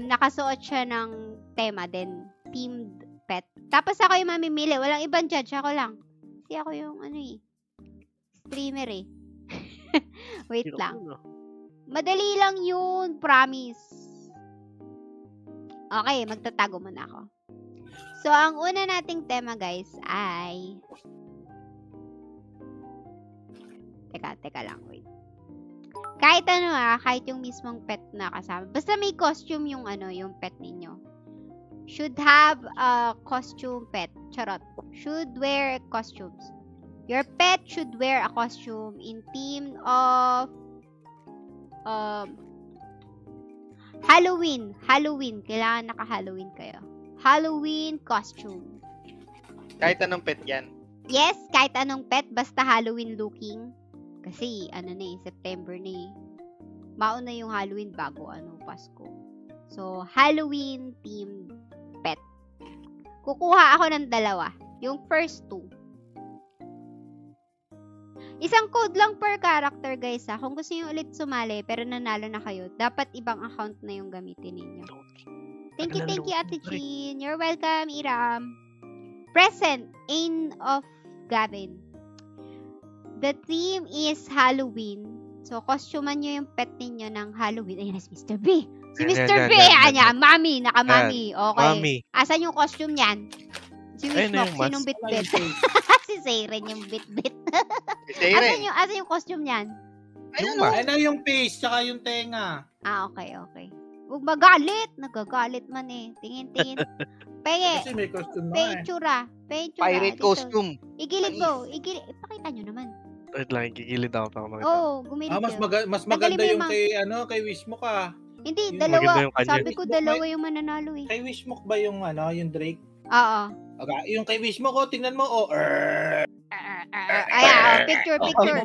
nakasuot siya ng tema din. Themed pet. Tapos ako yung mamimili. Walang ibang judge. Ako lang. Kasi ako yung, streamer eh. Wait Sino lang. ko, no? Madali lang yun. Promise. Okay, magtatago muna ako. So, ang una nating tema, guys, ay... Teka lang, wait. Kahit kahit yung mismong pet na kasama. Basta may costume yung yung pet ninyo. Should have a costume pet. Charot. Should wear costumes. Your pet should wear a costume in theme of Halloween. Kailangan naka-Halloween kayo. Halloween costume. Kahit anong pet yan. Yes, kahit anong pet, basta Halloween looking. Kasi, September na eh. Mauna yung Halloween bago, Pasko. So, Halloween themed pet. Kukuha ako ng 2. Yung first 2. Isang code lang per character, guys, ha. Kung gusto nyo ulit sumali, pero nanalo na kayo, dapat ibang account na yung gamitin ninyo. Thank you, Ate Jean. You're welcome, Iram. Present, Ain of Gavin. The theme is Halloween. So, kostuman nyo yung pet ninyo ng Halloween. Ayun, si Mr. B. Si Mr. B, mami, naka-mami. Okay. Mami. Asan yung costume niyan? Si Wishmock, sinong bit-bit? Si Seiren yung bit-bit. Si Seiren. Asan yung costume niyan? Ayun yung face, tsaka yung tenga. Okay. Huwag magalit. Nagagalit man eh. Tingin. Penge. Kasi may costume na Pechura. Pirate Dito. costume. Igilid mo. Ipakita nyo naman. Wait lang, gigilid ako para makita. Gumilid mas maganda yung kay Wishmock ah. Hindi, Yung dalawa. maganda yung kanya. Sabi ko dalawa yung mananalo eh. Kay Wishmock ba yung yung Drake? Oo. Okay, yung kay Wishmock tingnan mo Ayan, picture.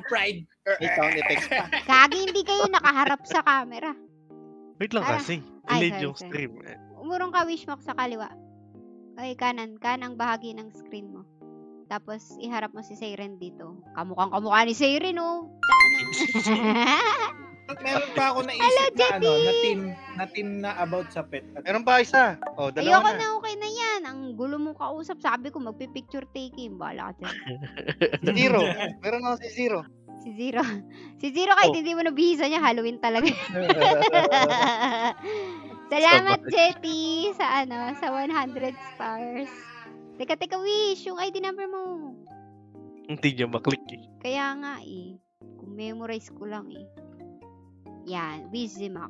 Pride. May sound effects pa. Kagi, hindi kayo nakaharap sa camera. Wait lang kasi. Ay, Delayed sorry, yung sorry. stream. Umurong ka, Wishmock, sa kaliwa. Okay, kanang bahagi ng screen mo. Tapos, iharap mo si Seiren dito. Kamukha ni Seiren, oh. Meron pa ako naisip na team na about sa pet. Meron pa isa. Dalawa Ayoko na. na, okay na yan. Ang gulo mong kausap. Sabi ko, magpipicture taking. Bahala ka dyan. Si Zero. Meron ako si Zero. Si Zero. Si Zero, kahit hindi mo nabihisa niya, Halloween talaga. Salamat, Jetty, sa 100 stars. Teka, Wish, yung ID number mo. Hindi niya maklik eh. Kaya nga eh. Kung memorize ko lang eh. Yan, Wizimak.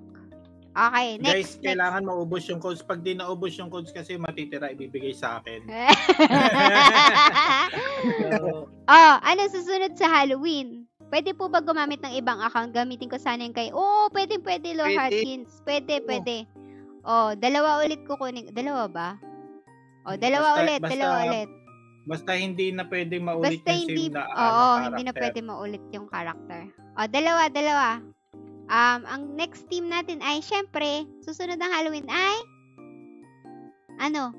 Okay, Guys, next. kailangan maubos yung codes. Pag di naubos yung codes kasi matitira, ibibigay sa akin. Ano susunod sa Halloween? Pwede po ba gumamit ng ibang account? Gamitin ko sana yung kay... pwede, Lo Harkins. Pwede. Dalawa ulit kukunin. Dalawa ba? Dalawa ulit. Basta hindi na pwedeng maulit Basta yung hindi, same na hindi na character. pwede maulit yung character. Dalawa. Ang next team natin ay, syempre, susunod ng Halloween ay, ano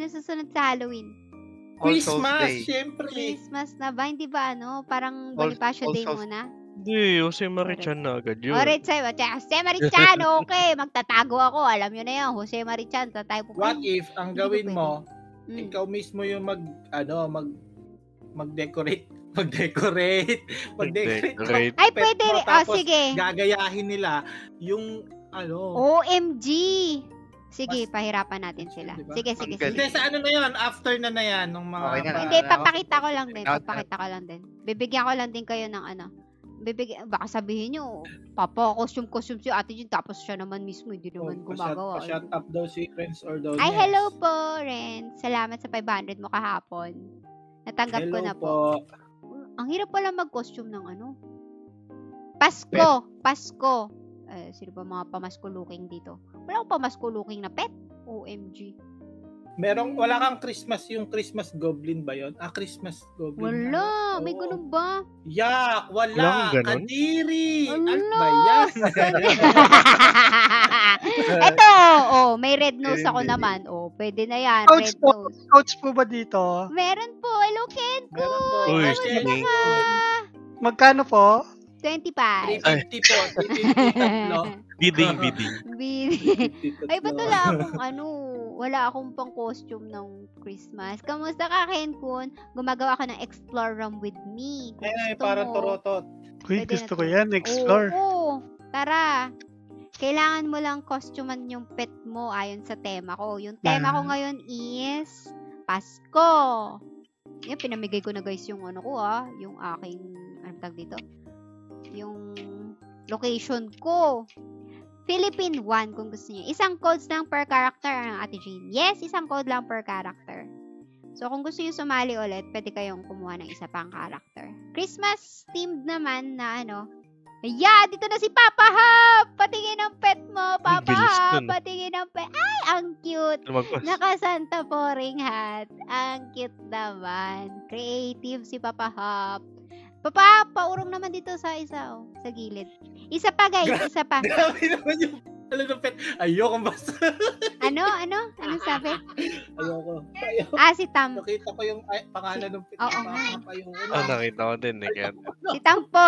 susunod sa Halloween? Christmas, syempre. Christmas na ba? Hindi ba parang Bonifacio Day muna? Hindi, Jose Marichan na agad yun. Alright, Jose Marichan, okay. Magtatago ako. Alam nyo na yan, Jose Marichan. What if, ang Hindi gawin ko mo, pwede. ikaw mismo yung mag-decorate. Mag-decorate. Ay, pwede rin. Sige. Gagayahin nila yung OMG! Sige, pahirapan natin sila. Diba? Sige. Hindi, sa na yan? After na yan. Nung mga Okay na. Hindi, papakita ko lang din. Bibigyan ko lang din kayo ng baka sabihin nyo, costume si Ate Jean, tapos siya naman mismo, hindi naman gumagawa. Pa-shut up daw si Renz or daw Ay, hello po, Renz. Salamat sa 500 mo kahapon. Natanggap ko na po. Ang hirap pala mag-costume ng Pasko. Sino ba mga pamasko-looking dito? Wala akong pamasko-looking na pet. OMG. Wala kang Christmas, yung Christmas Goblin ba yun? Christmas Goblin. Wala, may ganun ba? Yak, wala. Walang ganun? Kadiri. Wala. At bayan. Ito, may red nose ako naman. Pwede na yan, red nose. Coach po ba dito? Meron po, hello Ken ko. Meron po. Uy, Kamusta sige. ka? Magkano po? 25. 350 po. 350 Bidding. Ay, ba't wala akong pang costume ng Christmas. Kamusta ka, Ken Kun? Gumagawa ka ng Explore Room with me. Kung Ay, gusto parang mo. torotot. Uy, Pwede gusto na ko to. yan. Explore. Oo. Tara. Kailangan mo lang costumean yung pet mo ayon sa tema ko. Yung tema ko ngayon is Pasko. Yan, pinamigay ko na guys yung yung aking, dito? Yung location ko. Philippine 1 kung gusto niyo. Isang codes lang per character ng Ate Jean. Yes, isang code lang per character. So, kung gusto niyo sumali ulit, pwede kayong kumuha ng isa pang character. Christmas themed naman na Yeah, dito na si Papa Hap! Patingin ang pet mo, Papa bilis Hap! nun. Patingin ang pet. Ay, ang cute! Lumagpas. Naka-Santa Poring hat. Ang cute naman. Creative si Papa Hap. Papa Hap, paurong naman dito sa isa, oh, sa gilid. Isa pa, guys. Isa pa. Grabe naman yung pet. Ayoko basta. Ano? Ano sabi? Ayoko. Ah, si Tam. Nakita ko yung pangalan ng pet. Oo nga. Ayoko. Nakita ko din eh. Kaya... Si Tampo.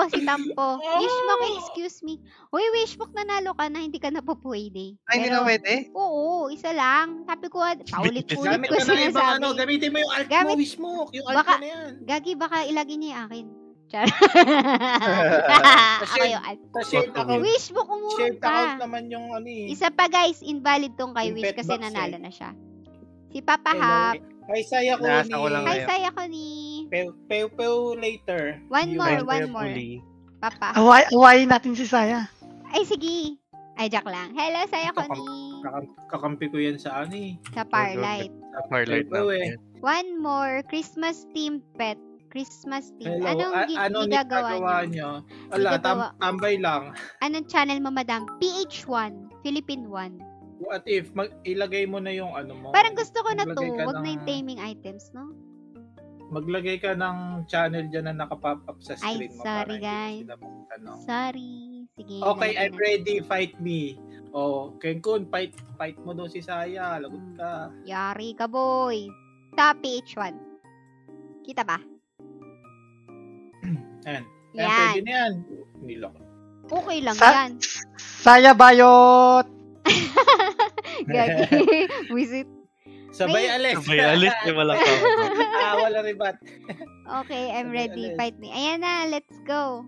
Wishbook, excuse me. Uy, Wishbook, nanalo ka na, hindi ka na po pwede. Ay, hindi na pwede? Oo, isa lang. Sabi ko, paulit-ulit Gamit ko ka na ibang sinasabi. gamitin mo yung alt Gamit- mo, wish mo. Yung alt Baka- mo na yan. Gagi, baka ilagay niya yung akin. Char. Ako yung Sa shared account. Wishbook, umurong Shared account ka. naman yung ano eh. Isa pa, guys, invalid tong kay Yung Wish pet kasi box, nanalo eh. na siya. Si Papa Hello. Hap. Kay Saya ko Nasa ko lang Hi, ngayon. saya ko ni. Pew later. One Yung- more. Papa. Awayin natin si Saya. Ay, sige. Ay, joke lang. Hello, saya ko ni. Kakampi ko yan sa ano eh. Sa Parlight. Firelight Pew, na. One more. Christmas themed pet. Christmas themed. Hello. Anong gagawa niyo? niyo? Wala, Igagawa. tambay lang. Anong channel mo, madam? PH1. Philippine 1. What if ilagay mo na yung ano mo? Parang gusto ko na to. Maglagay ka Wag na yung ng- taming items, no? Maglagay ka ng channel dyan na nakapop up sa Ay, screen mo. sorry, para guys. hindi sila ano. Sorry. Sige. Okay, lalagyan I'm natin. ready. Fight me. Oh, Kenkun, fight mo doon si Saya. Lagot ka. Yari ka, boy. Sa PH1. Kita ba? Ayan. Ayan, Yan. pwede na yan. Nilok. Okay lang Sa- yan. Saya Bayot! Gagi. Visit. Sabay May- alis. Sabay alis, may walang tawag. Wala ribat. Okay, I'm Sabay ready. alis. Fight me. Ayan na, let's go.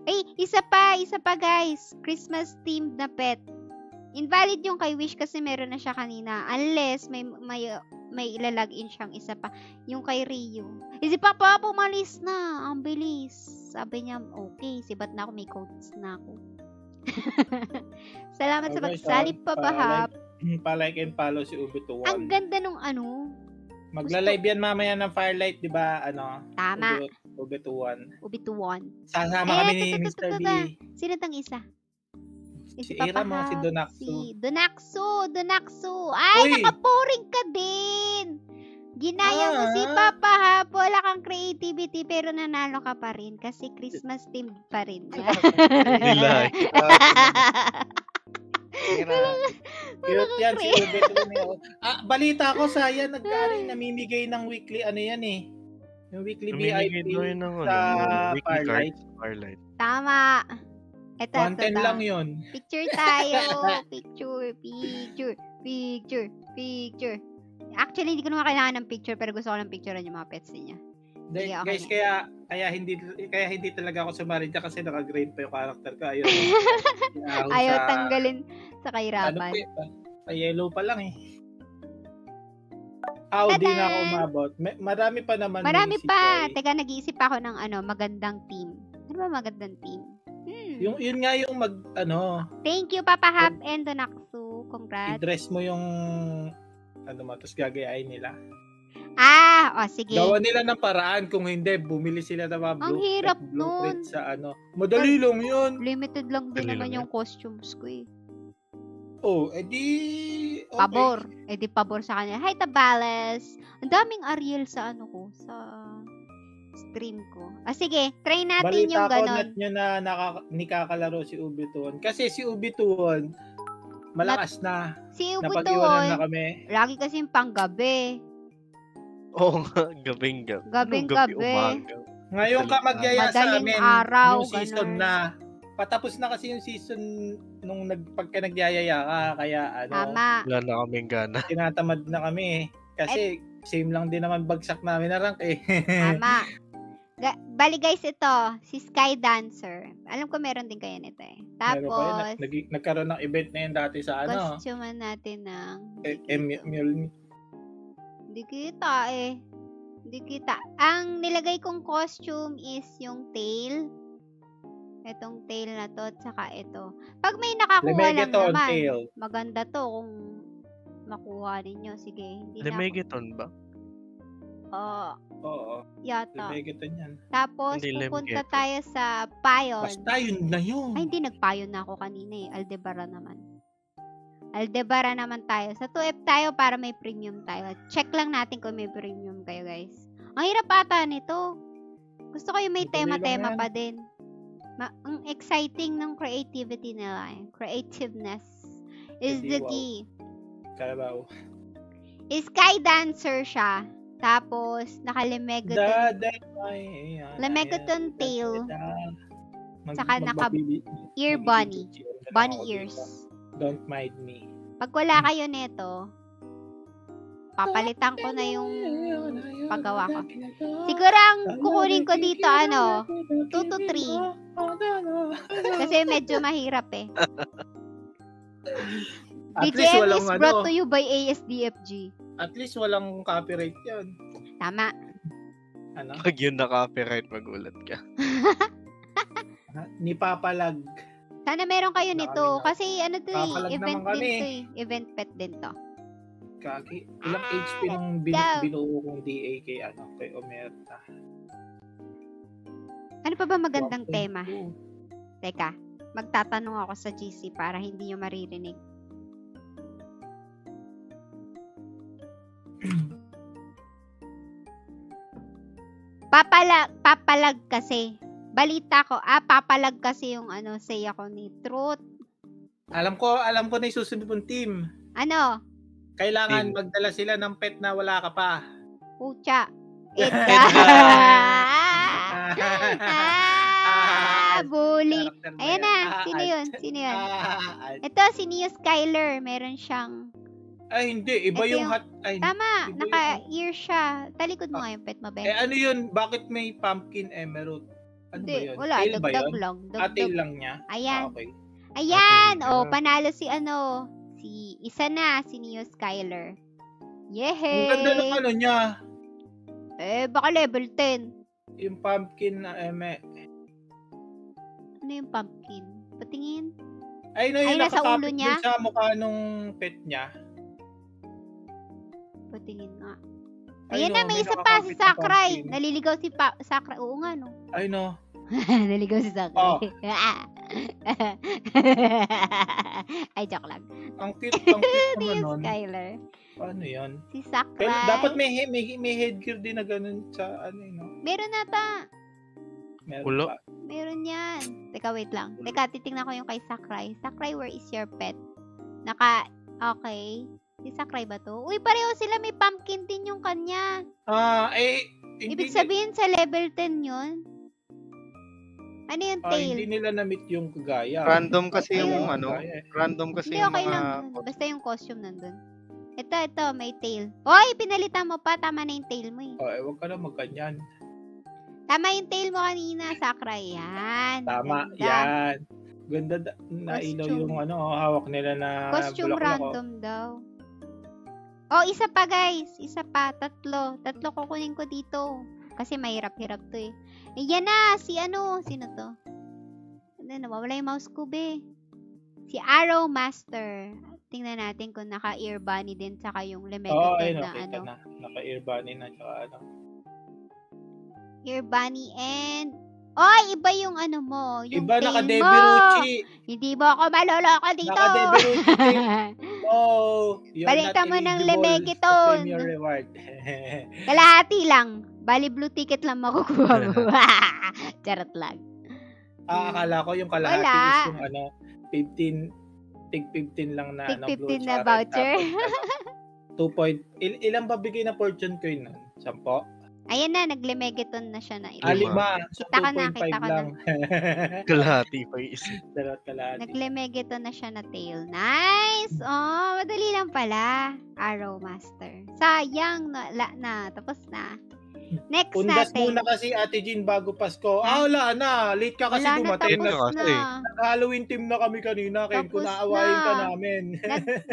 Ay, isa pa guys. Christmas themed na pet. Invalid yung kay Wish kasi meron na siya kanina. Unless may ilalagin siyang isa pa. Yung kay Rio. Si Papa, pumalis na. Ang bilis. Sabi niya, okay. Sibat na ako. May codes na ako. Salamat sa Okay, pagsali, so, Papa Hap. Pa-like and follow si Ubito Ang 1. ganda nung ano. Magla-live yan mamaya ng Firelight, di ba? Ano? Tama. Ubito 1. Ubituan. Sasama Ayan, kami ni Mr. B. Sino tang isa? Si Ira mo, si Donaksu. Si Donaksu. Ay, Uy! nakapuring ka din. Ginaya mo si Ah. Papa Hap. Wala kang creativity pero nanalo ka pa rin kasi Christmas themed pa rin. Nila. Cute yan si Ubito. Balita ko, Saya, namimigay ng weekly, ano yan eh. Yung weekly Namimigay VIP daw yun ng sa weekly Firelight. cards. Firelight. Tama. Ito, 110 lang yun. Picture tayo. Picture. Actually, hindi ko naman kailangan ng picture pero gusto ko lang picturean yung mga pets niya. Sige, okay Guys, na. kaya hindi talaga ako sumali dyan kasi naka-grade pa yung character ko. Ayaw tanggalin sa Ano kahirapan. pa yellow pa lang eh. Di na ako umabot. Marami pa naman. Marami ni pa. CJ. Teka, nag-iisip ako ng magandang team. Ano ba magandang team? Yun nga yung Thank you, Papa Hap and Donaksu. Congrats. i-dress mo yung tapos gagayain nila. Sige. Gawa nila ng paraan, kung hindi, bumili sila ng mga Ang hirap blueprint nun. sa Madali lang yun. Limited lang din Dali naman lang yung costumes ko eh. Oh, edi... Okay. Pabor. Di pabor sa kanila. Hi, Tabales. Ang daming Ariel sa sa stream ko. Sige, try natin Balita yung ko ganon. net nyo na nikakalaro si Ubituan. Kasi si Ubituan, malakas na. Si Ubo Napag-iwanan na doon, kami. lagi kasing panggabi. Oo nga, gabing-gabi. Gabing-gabi. Umaga. Ngayon ka magyaya sa Madaling amin araw, yung season ganun. na. Patapos na kasi yung season nung pagka nagyayaya ka. Kaya Tama. Wala na kaming gana. tinatamad na kami. Kasi same lang din naman bagsak namin na rank eh. Tama. Bali guys, ito, si Sky Dancer. Alam ko meron din kayo nito eh. Meron pa yun. Tapos, Nagkaroon ng event na yun dati sa costume natin ng... Hindi kita eh. Hindi kita. Ang nilagay kong costume is yung tail. Itong tail na to, at saka ito. Pag may nakakuha lang Lemegeton naman, tail. maganda to kung makuha ninyo. Sige, hindi na ako. Lemegeton ba? Oo. Yata. Lemegeton yan. Tapos, Hindi pupunta Lemgeton. tayo sa Payon. Basta yun na yun. Ay, hindi. Nagpayon na ako kanina eh. Aldebara naman. Aldebara naman tayo. Sa 2F tayo para may premium tayo. Check lang natin kung may premium kayo, guys. Ang hirap ata nito. Gusto ko yung may Madali lang tema-tema yan. pa din. Ang exciting ng creativity nila. Creativeness is the Wow. key. Kalabaw. Sky dancer siya. Tapos, naka-lemegeton. Lemegeton tail. Tsaka ear bunny. Bunny ears. Don't mind me. Pag wala kayo nito, papalitan ko na yung paggawa ko. Siguro ang kukunin ko dito, 2 to 3. Kasi medyo mahirap eh. At least DJM walang is brought to you by ASDFG. At least walang copyright yun. Tama. Ano? Pag yun na-copyright, magulat ka. Ni Papalag. Sana meron kayo nito. Kami na. Kasi Papalag event naman din kami. to eh. Event pet din to. Kaki. Ilang HP nung Go. binuo kong DA kay Omerta. Ano pa ba magandang 1.2. tema? Teka, magtatanong ako sa GC para hindi nyo maririnig. Papalag kasi. Balita ko, papalag kasi yung say ako ni Truth. Alam ko na yung susunod mong team. Ano? Kailangan Team. magdala sila ng pet na wala ka pa. Pucha. Bully. Karakter mo Ayan yan. na. Sino yun? Ito, si Neo Skyler. Meron siyang... Ay, hindi. Iba Ito yung yung- hat. Ay, Tama. Iba Naka-ear siya. Talikod mo nga yung pet mo, Ben. ano yun? Bakit may pumpkin emerald? Ano ba Hindi. yun? Wala. Tail ba Dagdag yun? lang. Tail Dagdag. lang niya? Ayan. Okay. Ayan. Okay. Oh, panalo si isa na, si Neo Skyler. Yehey! Ang ganda ng ano niya. Baka level 10. Yung pumpkin na Ano yung pumpkin? Patingin. Ay, no, yung Ay, nasa ulo nakakapit niya? dun sa mukha nung pet niya. Patingin nga. Ay, Ayan no, na, may isa pa, nakakapit si na Sakray. pumpkin. Naliligaw si Sakray. Oo nga, no? Ay, no. Naligaw si Sakray. Oh. Ay, joke lang. Ang cute naman Neo nun. Skyler. Paano yan? Si Sakray. Pero dapat may headgear din na ganun sa no? Meron nata. Meron Ulo. pa. Meron yan. Teka, wait lang. Teka, titingnan ko yung kay Sakray. Sakray, where is your pet? Okay. Si Sakray ba to? Uy, pareho sila. May pumpkin din yung kanya. Hindi, Ibig sabihin sa level 10 yun? Ano yung tail? hindi nila na-meet yung kagaya. Random kasi Ayun. yung Kagaya eh. random kasi Hindi, yung okay mga... lang. Basta yung costume nandun. Ito, may tail. Hoy, pinalitan mo pa. Tama na yung tail mo eh. Huwag ka na magganyan. Tama yung tail mo kanina, Sakray. Yan. Tama, Ganda. yan. Ganda na ilaw Costume. yung hawak nila na Costume bulaklak. random daw. Oh, isa pa guys. Isa pa. Tatlo kukunin ko dito. Kasi mahirap-hirap to eh. Ayan na. Sino to? Nawawala yung mouse ko, be. Si Arrow Master. Tingnan natin kung naka-ear bunny din saka yung Lemegeton Ayun, na nakita na. Naka-ear bunny na tsaka Ear bunny and... Oy, iba yung mo. Yung Iba tail mo. naka-Deberucci. Hindi mo ako maloloko dito. Naka-Deberucci. Oh, you're Balikan not mo ng eligible Lemegeton. to claim your reward. Kalahati lang. Bali, blue ticket lang makukuha mo. Charot lang. Akala ko yung kalahati Wala. is yung 15, tig 15 lang na Tig 15 blue na tsaka voucher. tapos, 2 point, ilang ba bigay na fortune coin nun? 10? Ayan na, nag-Lemegeton na siya na. Lima. So, Kita ka na, 2.5 kita ka na. lang. Kalahati pa yung isa. Dalawat kalahati. Nag-Lemegeton na siya na tail. Nice! Oh, madali lang pala. Arrow Master. Sayang na. Tapos na. Next Undas natin. muna kasi Ate Jean bago Pasko. Wala na. Late ka kasi Wala na, dumating. tapos Yun na na. kasi. Halloween team na kami kanina. Kaya Tapos kung naawain ka na. namin.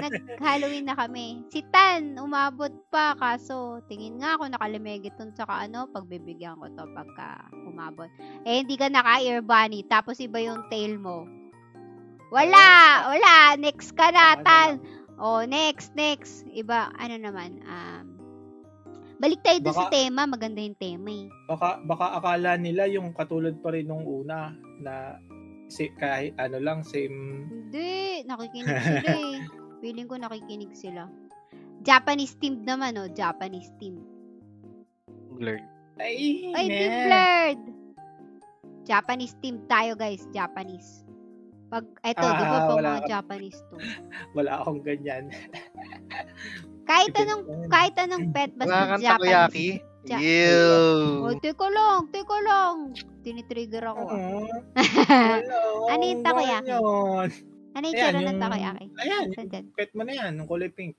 Nag-Halloween na kami. Si Tan, umabot pa. Kaso, tingin nga ako naka-Lemegeton tsaka pagbibigyan ko to pagka umabot. Hindi ka naka-ear bunny. Tapos iba yung tail mo. Wala! Next ka na, Tan. Oh, next. Iba, naman. Balik tayo dun sa Baka- tema. Maganda yung tema eh. Baka akala nila yung katulad pa rin nung una na kahit ano lang, same. Hindi. Nakikinig sila eh. Feeling ko nakikinig sila. Japanese team naman, oh. Japanese team. Blurred. Ay, Ay, Team Blurred! Japanese team tayo, guys. Japanese. Eto, di ba pa wala mga ka. Japanese to? Wala akong ganyan. Kahit anong pet, Wala basta kang Japanese. takoyaki? Ja- Ew. Oh, teka lang. Tinitrigger ako. Ano yung takoyaki? Ano yung tsura ng takoyaki? Ayan, Saan dyan? pet mo na yan, yung kulay pink.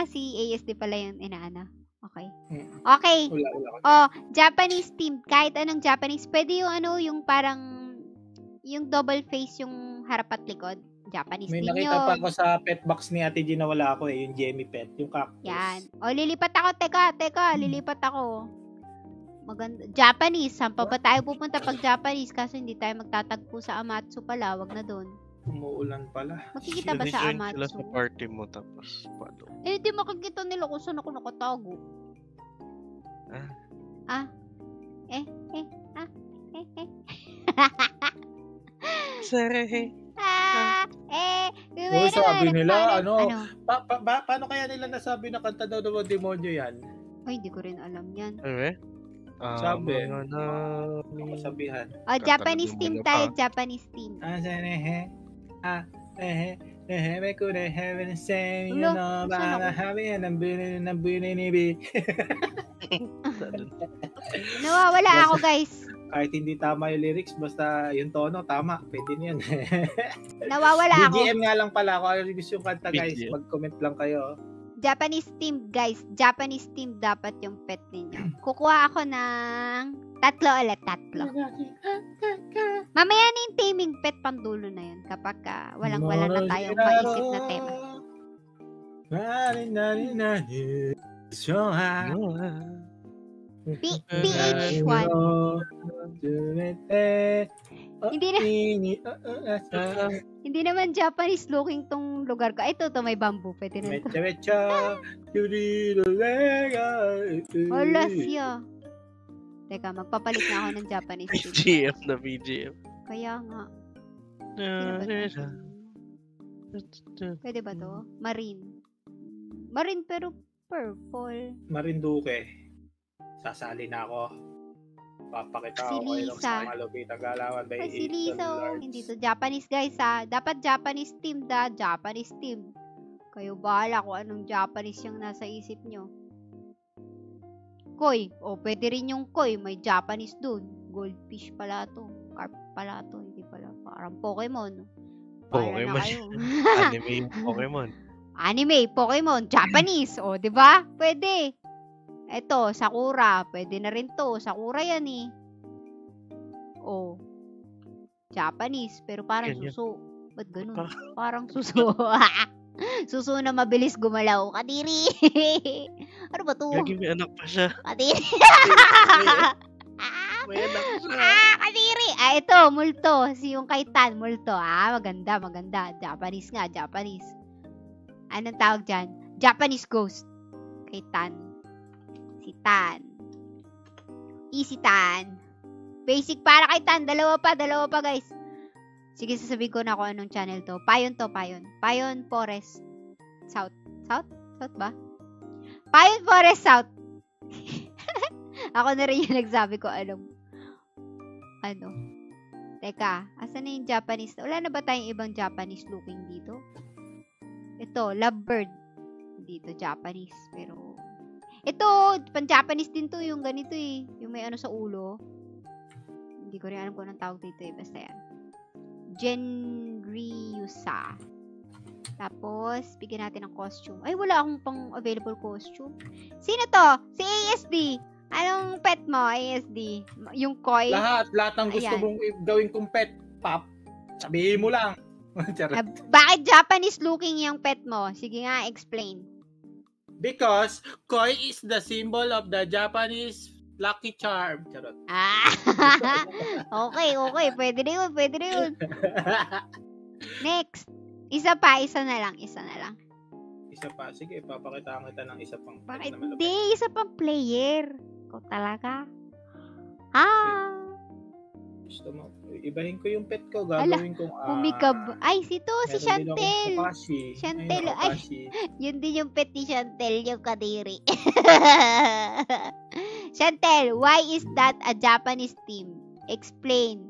Si ASD pala yung inaano. Okay. Hmm. Okay. Wala. Japanese team. Kahit anong Japanese. Pwede yung yung parang, yung double face yung harap at likod. Japanese May team nakita pa yun. ako sa pet box ni Ate G na wala ako yung Jamie pet, yung cactus. Yan. Lilipat ako. Teka. Lilipat ako. Maganda. Japanese. Saan pa ba tayo pupunta pag Japanese? Kaso hindi tayo magtatagpo sa Amatsu pala. Wag na doon. Umuulan pala. Makikita ba sa Join sila Amatsu? sa party mo tapos follow. Hindi makikita nila kung saan ako nakatago. Sere. Uy, sabi nila, ano? Paano kaya nila nasabi na kanta daw ng demonyo yan? Ay, hindi ko rin alam yan. Ano Sabi. mga nami. Kasabihan. Japanese team Kanta tayo. ng Japanese team. Me kure heaven say you Ulo, know saan ba ako? habi ng bini Nawawala ako, guys. kahit hindi tama yung lyrics, basta yung tono, tama. Pwede niyan. Nawawala ako. BGM nga lang pala. Kung ano gusto yung kanta, guys, BGM. mag-comment lang kayo. Japanese team, guys. Japanese team dapat yung pet ninyo. Kukuha ako ng tatlo. Mamaya na yung taming pet pandulo na yun kapag walang-wala na tayong maisip na tema. PH1. Hindi naman Japanese looking tong lugar ko. Ito, may bamboo. Pwede na ito. Wala siya. Teka, magpapalit na ako ng Japanese team. BGM. Kaya nga. Sino ba to? Pwede ba to? Marine. Marine pero purple. Marinduque. Sasali na ako. Papakita Si ko kayo ng Lisa. malupitang galawan by Ay, si Eight Lisa. Lords. Hindi to Japanese, guys, ha. Dapat Japanese team, Japanese team. Kayo bahala kung anong Japanese yung nasa isip nyo. Koi. Pwede rin yung koi. May Japanese dun. Goldfish pala to. Carp pala to. Hindi pala. Parang Pokemon. Bahala na Pokemon. kayo. Anime yung Pokemon. Anime, Pokemon, Japanese. Di ba? Pwede. Eto, Sakura. Pwede na rin to. Sakura yan eh. Japanese. Pero parang Ganyan. suso. Ba't ganun? Parang suso. Suso na mabilis gumalaw. Kadiri. Ano ba to? Gagi may anak pa siya. Kadiri. May anak siya. Kadiri. Ito, multo. Yung kay Tan, multo. Maganda. Japanese nga, Japanese. Anong tawag dyan? Japanese ghost. Kay Tan. Si Tan. Easy Tan. Basic para kay Tan. Dalawa pa, guys. Sige, sasabihin ko na kung anong channel to. Payon to, Payon. Payon Forest South. South ba? Payon Forest South. Ako na rin yung nagsabi ko ano. Teka, asan na yung Japanese? Wala na ba tayong ibang Japanese looking dito? Ito, lovebird. Dito, Japanese. Pero, ito, pan-Japanese din to. Yung ganito eh. Yung may ano sa ulo. Hindi ko rin alam kung anong tawag dito eh. Basta yan. Genryusa. Tapos, bigyan natin ng costume. Ay, wala akong pang available costume. Sino to? Si ASD. Anong pet mo, ASD? Yung koi? Lahat ng gusto Ayan. mong gawin kong pet, pap, sabihin mo lang. Charot. Bakit Japanese looking yung pet mo? Sige nga, explain. Because koi is the symbol of the Japanese lucky charm. Charot. Okay. Pwede na yun. Next. Isa na lang. Isa pa. Sige, ipapakita kita ng isa pang pet Bakit na malupit. hindi? Isa pang player. Ikaw talaga. Gusto mo? Ibahin ko yung pet ko. Gagawin kong... Humikab. Ay, si meron din akong Chantel. Okashi. Chantel, Ayun, ay. Okashi. Yun din yung pet ni Chantel, yung kadiri. Chantel, why is that a Japanese team? Explain.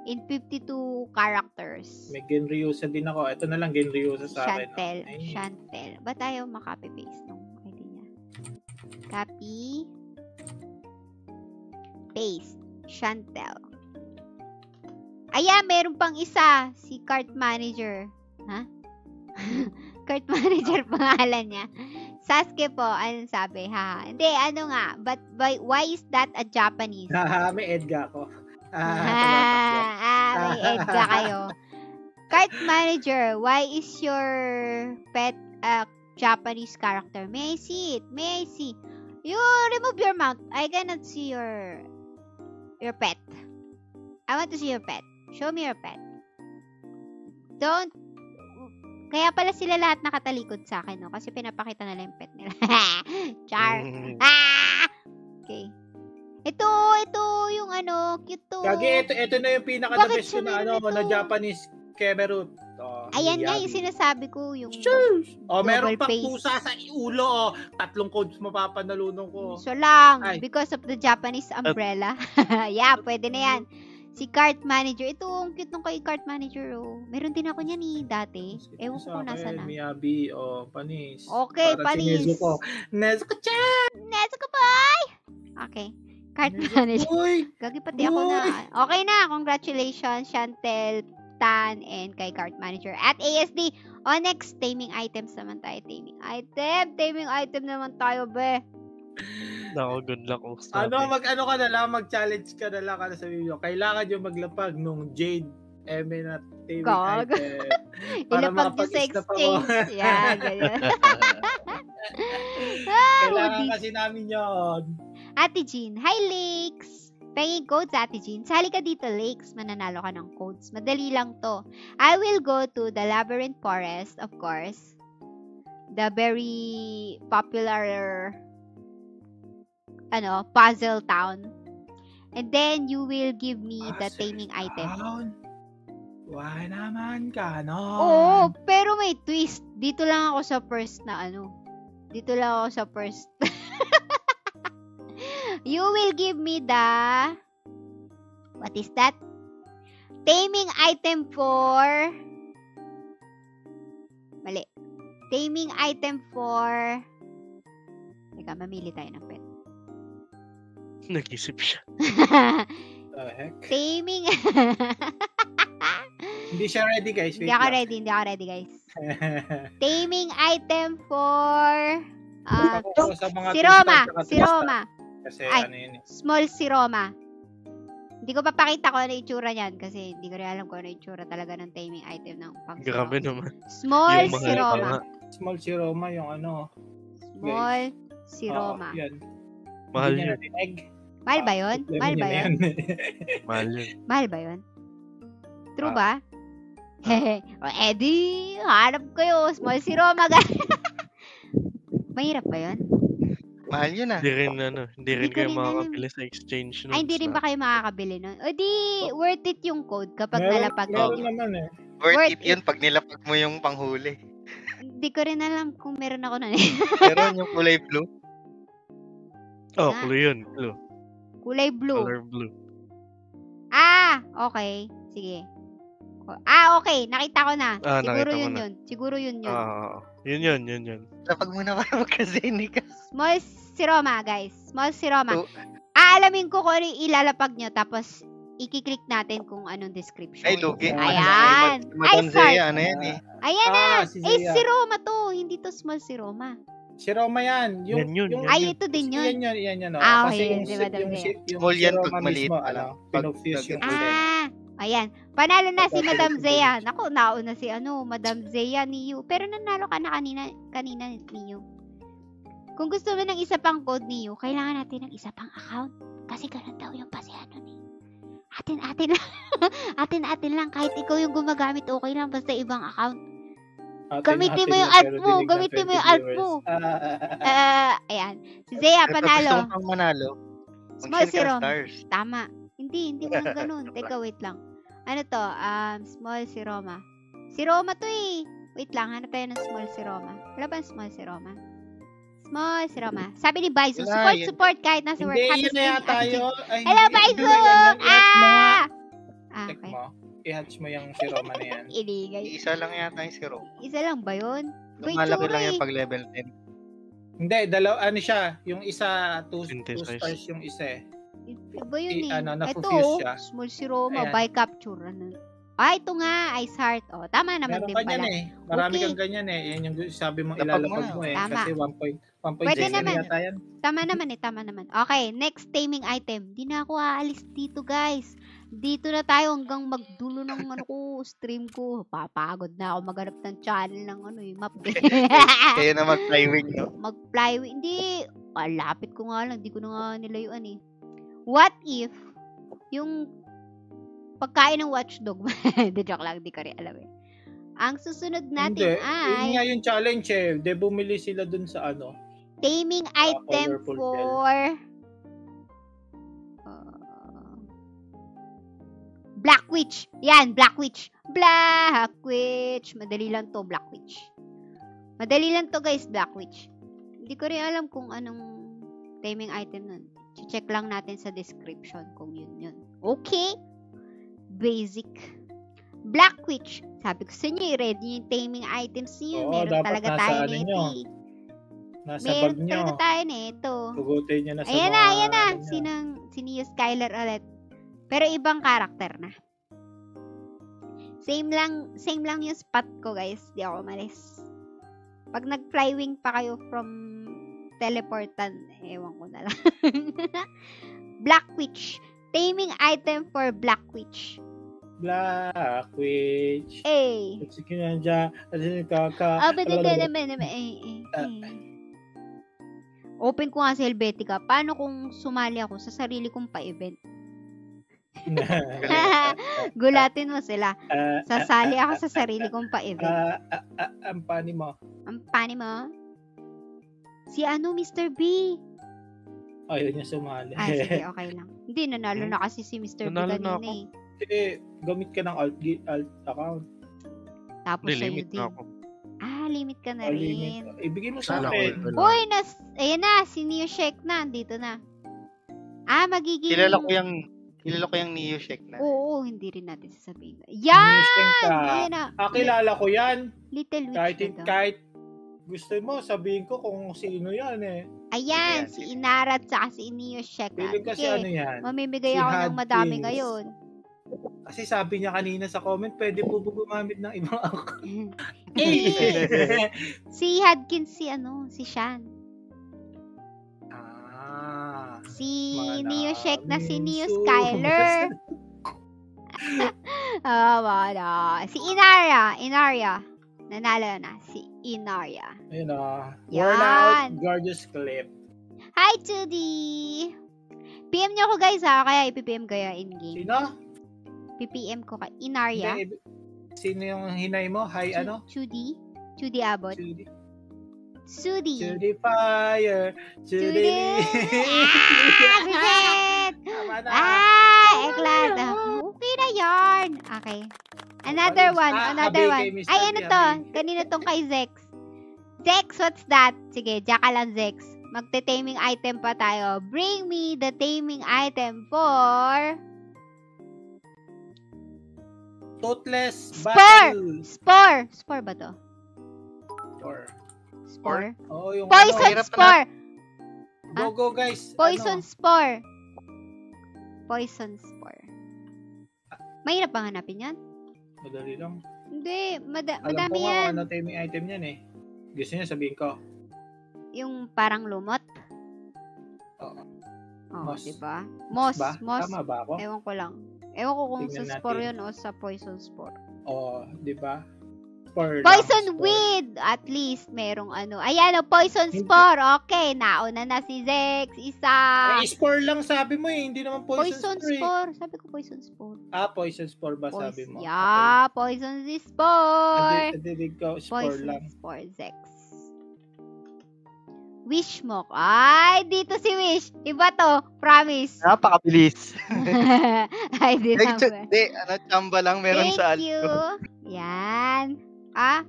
In 52 characters. May Genryusa din ako. Ito na lang Genryusa sa akin. Chantel. Ay, Chantel. Ba't ayaw makopy-paste nung ID niya? Copy. Paste. Chantel. Ayan, meron pang isa. Si Cart Manager. Ha? Cart Manager pangalan niya. Sasuke po, anong sabi? Ha? Hindi, ano nga. But why is that a Japanese? Haha, may Edga ako. May Edga kayo. Cart Manager, why is your pet a Japanese character? May I see it? May I see? You remove your mount. I cannot see your pet. I want to see your pet. Show me your pet. Don't. Kaya pala sila lahat nakatalikod sa akin, no? Kasi pinapakita na lang yung pet nila. Char. Okay. Ito yung ano, cute to. Kagi, ito na yung pinaka-the Bakit best ko siya na meron na ito? Japanese Kemerut. Oh, Ayan nga Miyabi. yung sinasabi ko, yung Meron double pang face. pusa sa ulo. 3 codes mapapanalunong ko. So lang, Ay. because of the Japanese umbrella. Yeah, pwede na yan. Si Cart Manager. Ito, ang cute nung kay Cart Manager, oh. Meron din ako niyan dati. Ewan ko kung nasa na. Miyabi, panis. Okay, Para panis. Si Nezuko. Nezuko-chan! Nezuko boy! Okay. Cart Manager. Uy! Gagi pati ako na. Okay na. Congratulations, Chantel, Tan, and kay Cart Manager. At ASD. O, next, taming items naman tayo. Taming item naman tayo, be. Nako, good luck. Mag-ano ka na lang, mag-challenge ka na lang kada sa video. Kailangan yung maglapag nung Jade Eminat Taming Gag. item. Para Ilapag nyo sa makapag-snap ako. exchange. Yan, ganyan. Kailangan kasi namin yun. Ate Jean, hi Lakes! Penging codes, Ate Jean. Sali ka dito, Lakes. Mananalo ka ng codes. Madali lang to. I will go to the Labyrinth Forest, of course. The very popular puzzle town. And then, you will give me the taming item. Why naman ka, no? Oo, pero may twist. Dito lang ako sa first na Dito lang ako sa first. You will give me the... What is that? Taming item for... Mali. Taming item for... Teka, mamili tayo ng pet. Nag-isip siya. The heck? Taming... Hindi siya ready, guys. Hindi ako ready, guys. Taming item for... Sa mga si Roma. two-star, Si Roma. Kasi Ay. yun eh. Small si Roma. Hindi ko papakita ko ano yung itsura niyan kasi hindi ko rin alam kung ano yung itsura talaga ng taming item ng pang si Grabe Roma. naman. Small Yung si mahal pa Roma. nga. Small si Roma yung Small si Oo, Roma. yan. Mahal Hindi niya yun. narinig. Mahal ba yun? Problema Mahal ba niya na yun? Mahal yun. Mahal ba yun? True ba? Hehe. O Eddie, harap kayo. Small si Roma. Mahirap ba yun? Mahal yun ah. Hindi rin Hindi ko kayo rin makakabili sa exchange notes. Ay, hindi rin ba kayo makakabili nun? O di, worth it yung code kapag Meron- nalapag meron ninyo. naman eh. Worth Worth it yun pag nilapag mo yung panghuli. Hindi ko rin alam kung meron ako nun. Meron yung kulay blue. Oh, Ah. blue yun. Blue. Kulay blue. Color blue. Okay. Sige. Okay. Nakita ko na. Siguro nakita mo yun na. yun. Siguro yun yun. Yun. Lapag mo na para magkazeni ka. Small si Roma, guys. Small si Roma. So, Aalamin ko kung ano yung ilalapag nyo. Tapos, ikiklik natin kung anong description. ay, lugi. Ayan. Si Madam Ay, sorry. Zaya, ano yan eh. Ayan na. Si Eh, Zia. si Roma to. Hindi to small si Roma. Si Roma yan. Yan yun. Ay, ito din yun. Yan. Ah, Kasi okay, yung, si Madam yung, Zia. yung Small si yan Roma pag maliit mismo, pa lang. pinofuse yung Ayan. Panalo na si Pagka- Madam Zea. Naku, nauna si Madam Zea Niyu. Pero nanalo ka na kanina Niyu. Kung gusto mo ng isa pang code Niyu, kailangan natin ng isa pang account. Kasi ganun daw yung pa si ni. Atin lang. Atin lang. Kahit ikaw yung gumagamit, okay lang. Basta ibang account. Gamitin mo yung Pero alt mo. dinig ng Gamitin mo 20 yung alt viewers. mo. Ayan. Si Zea, Ito, panalo. gusto mo pang manalo. Small Mag-send ka ng serum. stars. Tama. Hindi mo ganun. Teka, wait lang. Ano to? Small seroma. Seroma to eh. Wait lang, hanap tayo ng small seroma. Wala ba ang small seroma? Small seroma. Sabi ni Baizu, Wala, yun. support kahit nasa work. Hindi, Happy yun na stream, yata Ate G. yun. Ay, Hello, hindi. Baizu! I-hatch mo nga. Check Okay. mo. I-hatch mo yung si Roma na yan. Iligay. Isa lang yata yung si Ro. Isa lang ba yun? May Lumalaki tsura lang eh. yung pag level 10. Hindi, ano siya. Yung isa, two Synthesize. stars yung isa eh. Iba yun eh. Ano, Ito, na-fuse siya. small seroma, Ayan. by capture. Ano. Ito nga, ice heart. Oh, tama naman Meron din ka pala. niyan eh. Marami Okay. kang ganyan eh. Yan yung sabi mo Lapag ilalapag mo mo eh. Tama. Kasi 1.6 Pwede na naman. yata yan. Tama naman. Okay, next taming item. Di na ako aalis dito, guys. Dito na tayo hanggang magdulo ng stream ko. Papagod na ako maghanap ng channel ng map. Kaya na mag-flywing, no? Mag-flyway. Hindi. Lapit ko nga lang. Di ko na nga nilayuan eh. What if yung pagkain ng watchdog, di joke lang, di ko rin alam eh. Ang susunod natin Hindi. Yun nga ay yung challenge eh. De bumili sila dun sa ano. taming item colorful for Black Witch. Yan, Black Witch. Black Witch. Madali lang to, Black Witch. Madali lang to, guys, Black Witch. Hindi ko rin alam kung anong taming item nun. Check lang natin sa description kung yun. Okay? Basic. Black Witch. Sabi ko sa inyo, i-ready yung taming items niyo. Oo, Meron dapat talaga nasa tayo ano nito nyo. eh. Nasa Meron bag nyo. talaga tayo nito. Pugutin nyo na sa Ayan mga... na. ano nyo. Si Neo Skylar ulit. Pero ibang karakter na. Same lang yung spot ko, guys. Di ako umalis. Pag nag-flywing pa kayo from teleportan, ewan ko na lang. Black Witch. Taming item for Black Witch. Black Witch. Eh. Sige na dyan. Kaka... Open ko nga si Helvetica. Paano kung sumali ako sa sarili kong pa-event? Gulatin mo sila. Sasali ako sa sarili kong pa-event. Ang pani mo. Ang pani mo? Si Mr. B. Ayaw niya sumali. Sige, okay lang. Hindi, nanalo na kasi si Mr. B Nanalo na kanina eh. Gamit ka ng alt account. Tapos Hindi, sa'yo limit din. na ako. limit ka na rin. Ibigay mo sa Sana akin. all. Boy, ayan na, si Neo Shek na, dito na. Magiging... Kilala ko yung Neo Shek na. Oo, hindi rin natin sasabihin. Yan! Nising ka. Ayan na. Kilala ko yan. Little Witch Kahit, na to. kahit gusto mo, sabihin ko kung sino yan eh. Ayan, Ayan, si Inara at saka si Neo Shek. Feeling kasi ano yan. Mamimigay si ako ng madami Hadkins. ngayon. Kasi sabi niya kanina sa comment, pwede po gumamit ng ibang account. Si Hadkins, si Shan. Si Manaming Neo Shek na si Neo sumas- Skylar. Wala. Si Inaria. Nanalo na si Inaria. Ayun o. Yan. Worn out, gorgeous clip. Hi, 2D! PM niyo ako, guys, ha? Kaya ipipm kaya in-game. Sino? PPM ko kay Inaria. Hindi, sino yung hinay mo? Hi, ano? 2D? 2D Abot. Judy. Sudi. Judy Fire. Judy. Bisit! Tama na. Eklata. Okay na yarn. Okay. Another one. Habi kay Mr. Ay, B, ano to? habi. Kanina tong kay Zex. Zex, what's that? Sige, diyan ka lang, Zex. Magte-taming item pa tayo. Bring me the taming item for... Toothless Spur! Battle. Spore ba to? Spur. Spore? Oo, yung Poison Hirap na spore! Go, go, guys. Poison spore. Poison spore. Mahirap bang hanapin yan? Madali lang. Hindi, Alam madami ko nga yan. kung ano taming item yan eh. Gusto niya sabihin ko. Yung parang lumot. Oo. Oo, Moss. diba? Moss. Ba? Moss. Tama ba ako? Ewan ko lang. Ewan ko kung Tingnan sa spore natin. yun o sa poison spore. Oo, di ba? Spore lang, Poison spore. weed. At least, merong ano. Ayan, poison Hindi. spore. Okay, nauna na si Zex. Isa. Spore lang sabi mo eh, hindi naman poison, Poison spore. spore. Sabi ko poison spore. Poison spore ba sabi mo? Yeah, poison spore. Adidig ko, spore Poison lang. spore, Zex. Wish mo. Ay, dito si Wish. Iba to. Promise. Napakabilis. Ay, di Like, naman. hindi, chamba lang meron sa Thank you. Yan.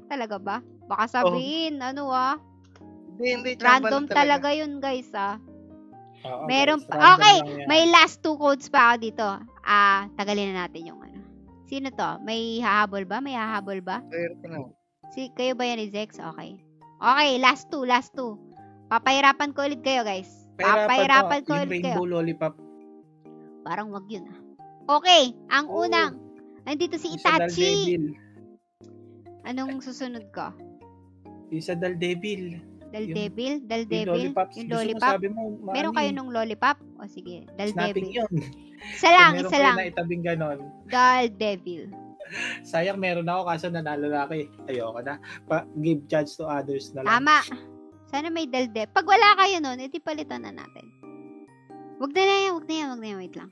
Talaga ba? Baka sabihin, Hindi, chamba random lang talaga yun, guys, Oo, Meron guys, pa. random Okay, lang yan. may last 2 codes pa ako dito. Tagalin na natin yung ano. Sino to? May hahabol ba? May hahabol ba? Swerte na. Kayo ba yan ni Zex? Okay. Okay, last 2. Papahirapan ko ulit kayo, guys. Papahirapan ko yung ulit rainbow kayo. lollipop. Parang wag yun, Okay, ang Oh. unang. Nandito si Yung sa Itachi. Daredevil. Anong susunod ko? Yung sa Daredevil. Daredevil? Yung Daredevil? lollipops. Yung Gusto mo lollipop? sabi mo, Meron kayo nung lollipop? O sige, Snapping Daredevil. yun. Isa lang, Kung isa meron lang. kayo na itabing ganon. Daredevil. Sayang meron ako kaso nanalo na ako eh. Ayoko na. Give chance to others na lang. Tama. Sana may Daredevil. Pag wala kayo nun, edi palitan na natin. Wag na yan. Wait lang.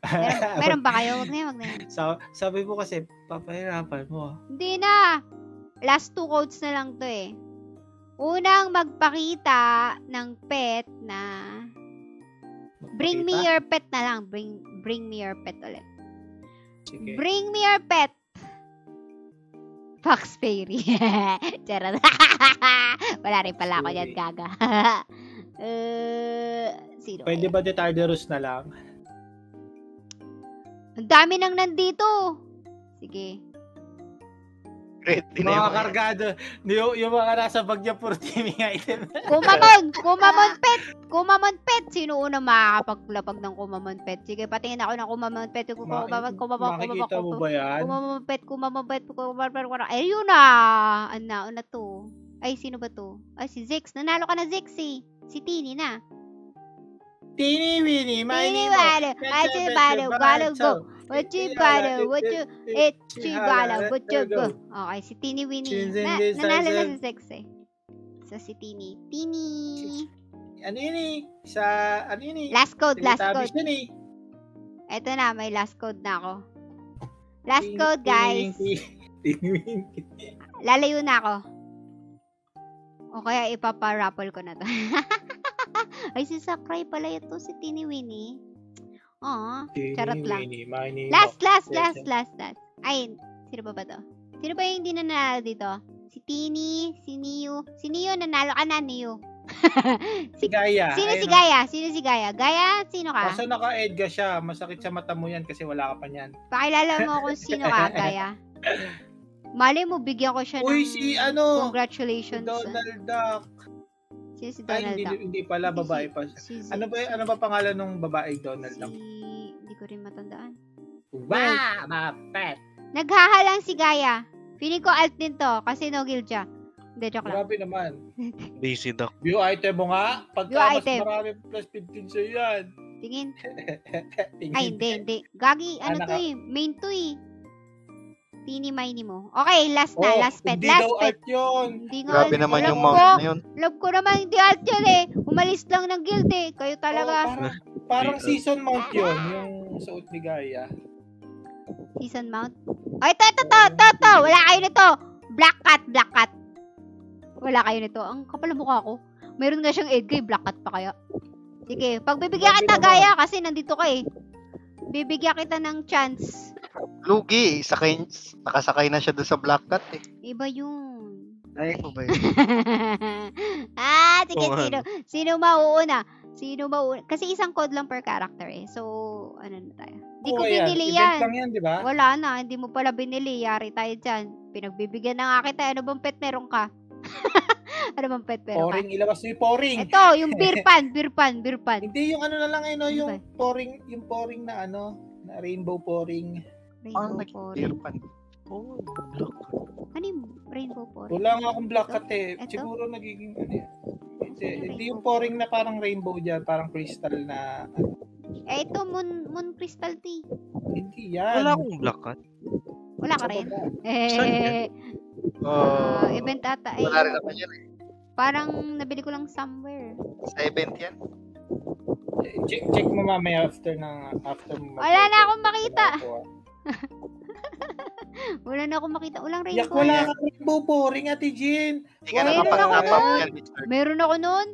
Meron ba kayo? Wag na yan. Sabi mo kasi, papahirapan mo. Hindi na. Last 2 codes na lang to eh. Unang magpakita ng pet na bring me your pet na lang. Bring me your pet ulit. Sige. Bring me your pet. Fox Fairy. Charot. Wala rin pala ako dyan, gaga. Sino Pwede kaya? ba de Tartarus na lang? Ang dami nang nandito. Sige. Ready Yung na mga yun. kargado, yung mga nasa bag niya puro teaming item. Kumamon pet. Sino unang makakapaglapag ng kumamon pet? Sige, patingin ako ng kumamon pet. Makikita mo ba yan? Kumamon pet. Ayun na. Ano to? Ay, sino ba to? Ay, si Zex. Nanalo ka na, Zex eh. Si Tini na. Tini Winnie, my Tini name Wano, Wano go. What you bada, what you, what you go. Okay, si Tini Winnie. Nanalo na si Zex eh. So, si Tini. Ano yun eh? Ano yun eh? Last code. Teletubbies yun eh. Eto na, may last code na ako. Last code, guys. Tini Winnie. Lalayo na ako. O kaya ipaparaffle ko na to. Ay, si Sakurai pala ito, si Tini Winnie. Charot lang. Winnie, my name Last. Yes, Ay, sino ba to? Sino ba yung hindi nanalo dito? Si Tini, si Niu. Si Niu, nanalo ka na, Niu. Si Gaia. Sino Ayun, si Gaia? Gaya, sino ka? Kaso naka-edga siya. Masakit sa mata mo yan kasi wala ka pa niyan. Pakilala mo kung sino ka, Gaya. Malay mo, bigyan ko siya Uy, ng si ano? congratulations. Donald Duck. Sino si Ay, Donald Duck? hindi pala babae pa. Ano ba pangalan ng babaeng Donald Duck? Hindi ko rin matandaan. Wow, my pet. Naghahalang si Gaia. Feeling ko alt din to kasi no guild siya. Hindi, joke lang. Grabe naman. Daisy Duck. View item mo nga. View Pagka mas item. marami plus 15 sa'yo yan. Tingin. Tingin. Ay, hindi. Gagi, ano to eh. Main to eh. Tini-miny mo. Okay, last na. Last pet. Hindi Last daw pet. art yun. Hindi nga. Grabe naman alam yung ko. mount na yun. Love ko naman hindi alt yun eh. Umalis lang ng guild eh. Kayo talaga. Parang season mount yun. Yung suot ni Gaia. Season mount. Oh, ito. Wala kayo nito. Black cat. Wala kayo nito. Ang kapal ng mukha ko. Meron nga siyang Edgar, black cat pa kaya. Sige, pagbibigyan Grabe kita, naman. Gaya, kasi nandito ka eh. Bibigyan kita ng chance. Lugi, nakasakay na siya doon sa Black Cat eh. Iba yun. Ay, ko ba yun? Sige, Oo nga, sino mauuna? Kasi isang code lang per character eh. So, ano na tayo? Hindi ko binili Event yan. lang yan, di ba? Wala na, hindi mo pala binili. Yari tayo dyan. Pinagbibigyan na nga kita. Ano bang pet meron ka? Ano bang pet meron ka? Poring, ilabas mo yung poring. Ito, yung beer pan. Hindi yung ano na lang Ano yung ba? poring na ano, na rainbow poring. Rainbow Poring. Nag-earpan. Oh, black. Ano yung rainbow poring? Wala nga akong black cat eh. Ito? Siguro nagiging ano yan. Hindi yung poring na parang rainbow dyan, parang crystal na ano. Ito, moon crystal tea. Hindi yan. Wala akong black cat. Wala ka rin? Saan yan? Event ata. Wala rin naman yun. Parang nabili ko lang somewhere. Sa event yan. Check mo mamaya after mo. Wala na akong makita. Wala na akong makita. Walang Yak, rainbow. wala ka rainbow pouring, Ate Jean. Hindi ka Meron ako nakapag-top nun. yan, Mr. Meron ako nun.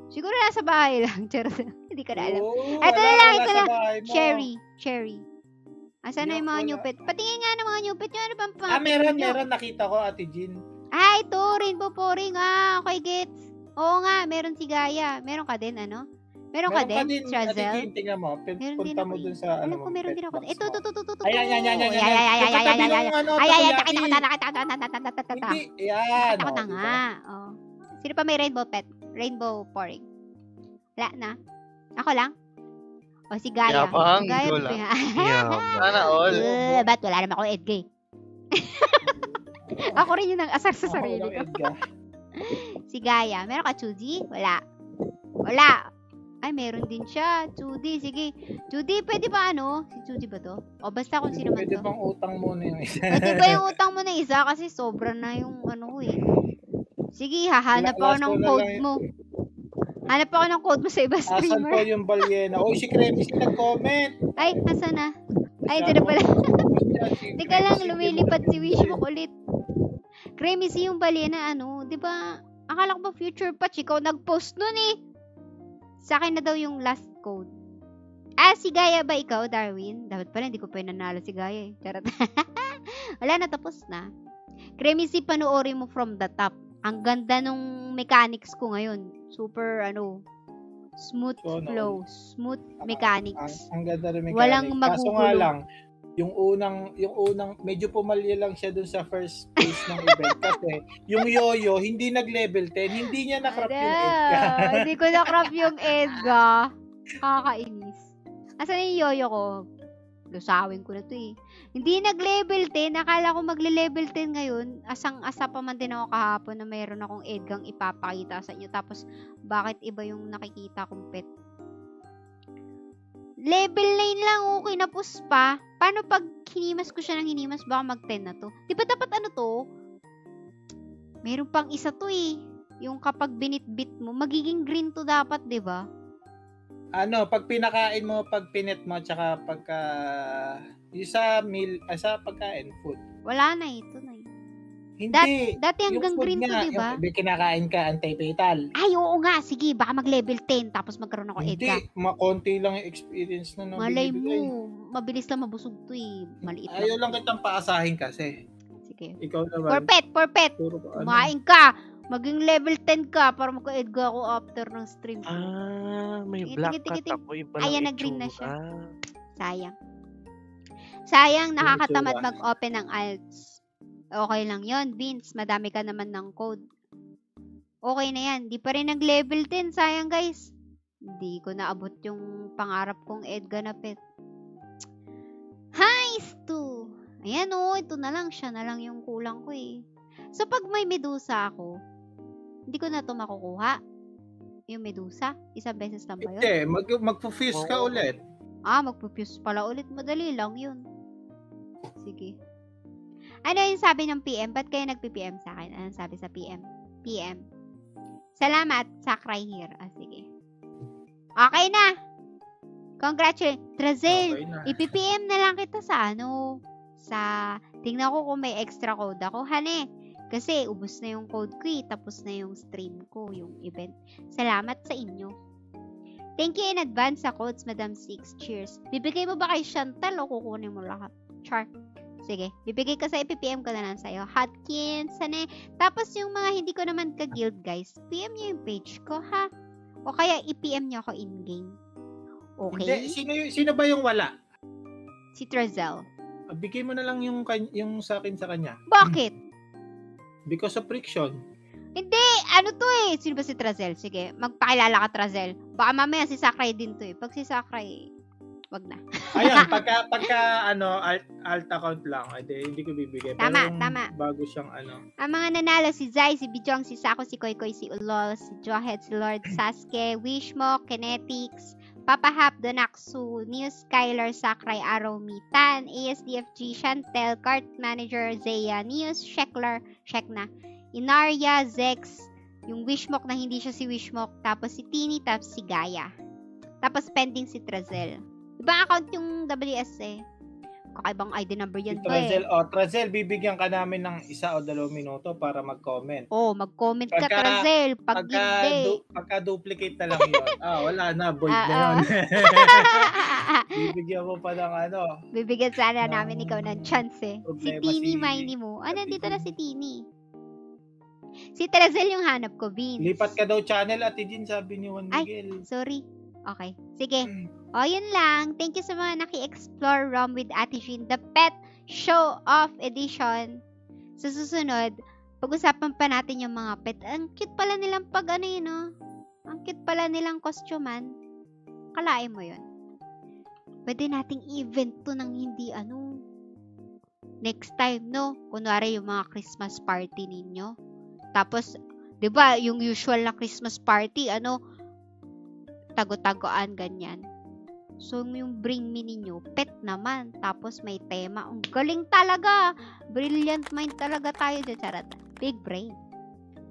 Siguro nasa bahay lang. Charot. Hindi ko na alam. Oo, Ito na wala, lang, wala ito sa na. bahay mo. Cherry. Asan na Yak, yung mga wala. new pet? Patingin nga ng mga new pet. Yung ano bang Meron. Nakita ko, Ate Jean. Ito. Rainbow pouring. Okay, gets. Oo nga. Meron si Gaia. Meron ka din, ano? Meron ka din, Ate Trazel? Jean, tingnan mo. Meron din Punta ako mo eh. dun sa, Alam ko, meron pet din ako. box Ito. mo. Ayan. Hindi, yan. Nakita ko na nga. Oh. Sino pa may rainbow pet? Rainbow pouring. Wala na. Ako lang? O si Gaia. Yabang, Gaia, wala. Sana all. ba't wala naman ako Edgay? Ako rin yung nang-asar sa sarili ko. Si Gaia. Meron ka, Chuji? Wala. Ay, meron din siya. Chudy, sige. Chudy, pwede ba ano? Si Chudy ba to? O basta kung sino man Pwede to. bang utang muna yung isa? Pwede ba yung utang mo na isa? Kasi sobra na yung ano eh. Sige, hahanap ako Last ng ko na code lang. mo. Hanap ako ng code mo sa iba Asan po streamer. yung balyena? Oh, si Kremi si nag-comment. Ay, nasa na? Ay, ito na pala. Teka lang, lumilipat si Wishbook ulit. Creamy yung balyena, ano, di ba? Akala ko ba future patch? Ikaw nag-post nun eh. Sa akin na daw yung last code. Si Gaia ba ikaw, Darwin? Dapat pala, hindi ko pa nanalo si Gaia eh. Charot. Wala na, tapos na. Creamy panoorin mo from the top. Ang ganda nung mechanics ko ngayon. Super, smooth So, flow. Smooth mechanics. Ang ganda rin mechanic. Walang Kaso nga magugulo. lang, yung unang, medyo pumalya lang siya dun sa first phase ng event. Kasi, yung Yoyo, hindi nag-level 10. Hindi niya na-crop yung Edka. Hindi ko na-crop yung Edga. Kakainis. Asan yung yoyo ko? Lusawin ko na to eh. Hindi nag-level 10. Akala ko magle-level 10 ngayon. Asang-asa pa man din ako kahapon na mayroon akong Edgang ipapakita sa inyo. Tapos, bakit iba yung nakikita kong pet? Level 9 lang, okay na puspa. Paano pag hinimas ko siya ng hinimas, baka mag-10 na to? Di ba dapat ano to? Meron pang isa to eh. Yung kapag binitbit mo, magiging green to dapat, di ba? Pag pinakain mo, pag pinet mo, tsaka pagka, yung sa meal, sa pagkain, food. Wala na ito na eh. Hindi. Dati Yung hanggang food green to, nga, di ba? yung kinakain ka, anti-fatal. Ay, oo nga. Sige, baka mag-level 10 tapos magkaroon ako Hindi, Edgar. makonti lang yung experience na nang Malay binibigay. mo, mabilis lang mabusog to eh. Maliit Ayaw lang lang. kitang paasahin kasi. Sige. Ikaw naman. For pet. Puro ka, Kumain ka. Maging level 10 ka para magka-Edgar ako after ng stream. May Tingin, black tingin, cat tingin. ako. Yung palang Ayan, na-green na itsura. Sayang. Sayang, nakakatamad itsura. mag-open ng alts. Okay lang yon Vince. Madami ka naman ng code. Okay na yan. Di pa rin nag-level 10. Sayang, guys. Hindi ko naabot yung pangarap kong Edgar na pet. Heist 2. Ayan ito na lang. Siya na lang yung kulang ko eh. So, pag may Medusa ako, hindi ko na ito makukuha. Yung Medusa. Isang beses lang ba yun? Hindi, magpo-fuse ka Oo. ulit. Magpupuse pala ulit. Madali lang yun. Sige. Ano yung sabi ng PM? Ba't kayo nagpi-PM sa akin? Anong sabi sa PM? PM. Salamat sa cry here. Sige. Okay na. Congratulations. Trazel, Okay na. ipi-PM na lang kita sa tingnan ko kung may extra code ako. Hane. Kasi ubos na yung code ko eh. Tapos na yung stream ko, yung event. Salamat sa inyo. Thank you in advance sa codes, Madam Six. Cheers. Bibigay mo ba kay Chantal o kukunin mo lahat? Char. Sige. Bibigay ka sa ipipm ko na lang sa'yo. Hotkins, sane. Tapos yung mga hindi ko naman ka-guild, guys, PM nyo yung page ko, ha? O kaya i-PM nyo ako in-game. Okay? Hindi, sino ba yung wala? Si Trazel. Bigay mo na lang yung sa akin sa kanya. Bakit? Because of friction. Hindi! Ano to eh? Sino ba si Trazel? Sige, magpakilala ka, Trazel. Baka mamaya si Sakray din to eh. Pag si Sakray, wag na. Ayun, pagka alt account lang, hindi ko bibigay. Tama, Pero yung tama. bago siyang Ang mga nanalo, si Zai, si Bijong, si Sako, si Koy Koy, si Ulol, si Johed, si Lord Sasuke, Wishmo, Kinetics, Papa Hap, Donaksu, News, Skylar, Sakray, Araw, Mitan, ASDFG, Chantel, Cart Manager, Zaya, News, Sheklar, Shekna, Inaria, Zex, yung Wishmok na hindi siya si Wishmok, tapos si Tini, tapos si Gaya. Tapos pending si Trazel. Ibang account yung WS eh. Kakaibang ID number yan to eh. Trazel, bibigyan ka namin ng 1 o 2 minuto para mag-comment. Mag-comment ka, Trazel. Pag hindi. Pagka-duplicate na lang yun. Wala na, void na yun. Bibigyan mo pa ng Bibigyan sana namin ikaw ng chance eh. Si Problema Tini, Miney mo. Nandito na si Tini. Si Trazel yung hanap ko, Vince. Lipat ka daw channel, Ate Jean, sabi ni Juan Miguel. Sorry. Okay. Sige. Yun lang. Thank you sa mga naki-explore ROM with Ate Jean, the Pet Show Off Edition. Sa susunod, pag-usapan pa natin yung mga pet. Ang cute pala nilang Ang cute pala nilang kostyuman. Kalain mo yun. Pwede nating event to ng hindi next time, no? Kunwari yung mga Christmas party ninyo. Tapos, di ba, yung usual na Christmas party, tago-tagoan, ganyan. So, yung bring me ninyo, pet naman. Tapos, may tema. Ang galing talaga. Brilliant mind talaga tayo dyan. Charot. Big brain.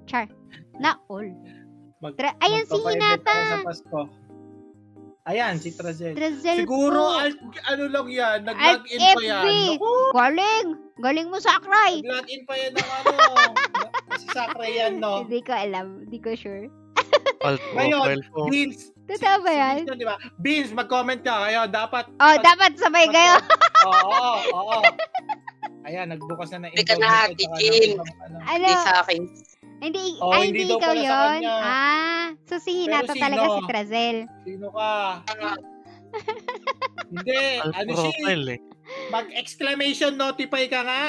Char. Na all. Ayan si Hinata. Sa Pasko. Ayan, si Trazel. Trazel Siguro, lang yan. Nag-log-in pa yan. Galing. Galing mo, Sakray. Nag-log-in pa yan ng si Sakray yan, no? Hindi ko alam. Hindi ko sure. Ngayon, Beans. Totoo ba yan? Beans, di ba? Beans, mag-comment ka. Ngayon, dapat. Dapat sabay kayo. Oo. Ayan, nagbukas na Hindi ka na, Titin. Hindi sa akin. Hindi hindi daw ikaw pala sa yun. kanya. So si Hinata Pero talaga sino? si Trazel. Sino ka? Hindi. Profile eh. Mag-exclamation notify ka nga.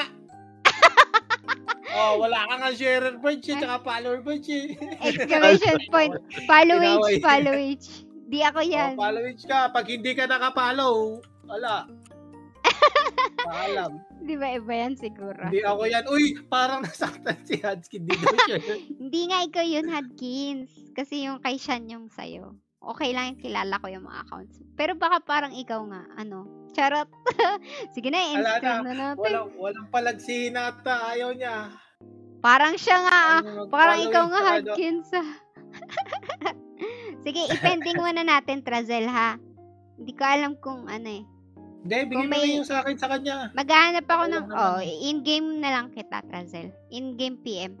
Wala ka nga sharer badge tsaka follower badge eh. Exclamation point. Follow each. Di ako yan. Follow each ka. Pag hindi ka nakapollow, wala. Paalam. Di ba iba yan siguro? Hindi ako yan. Uy, parang nasaktan si Hadskin. Hindi daw siya. Hindi nga ikaw yun, Hadkins. Kasi yung kay Shan yung sayo. Okay lang yung kilala ko yung mga accounts. Pero baka parang ikaw nga, Charot. Sige na, install na natin. Walang palag si Hinata. Ayaw niya. Parang siya nga, parang ikaw nga, Follow Hadkins. Sige, i-pending muna natin, Trazel, ha? Hindi ko alam kung Hindi, bigyan mo na yung sa akin sa kanya. Maghahanap ako ng, in-game na lang kita, Trazel. In-game PM.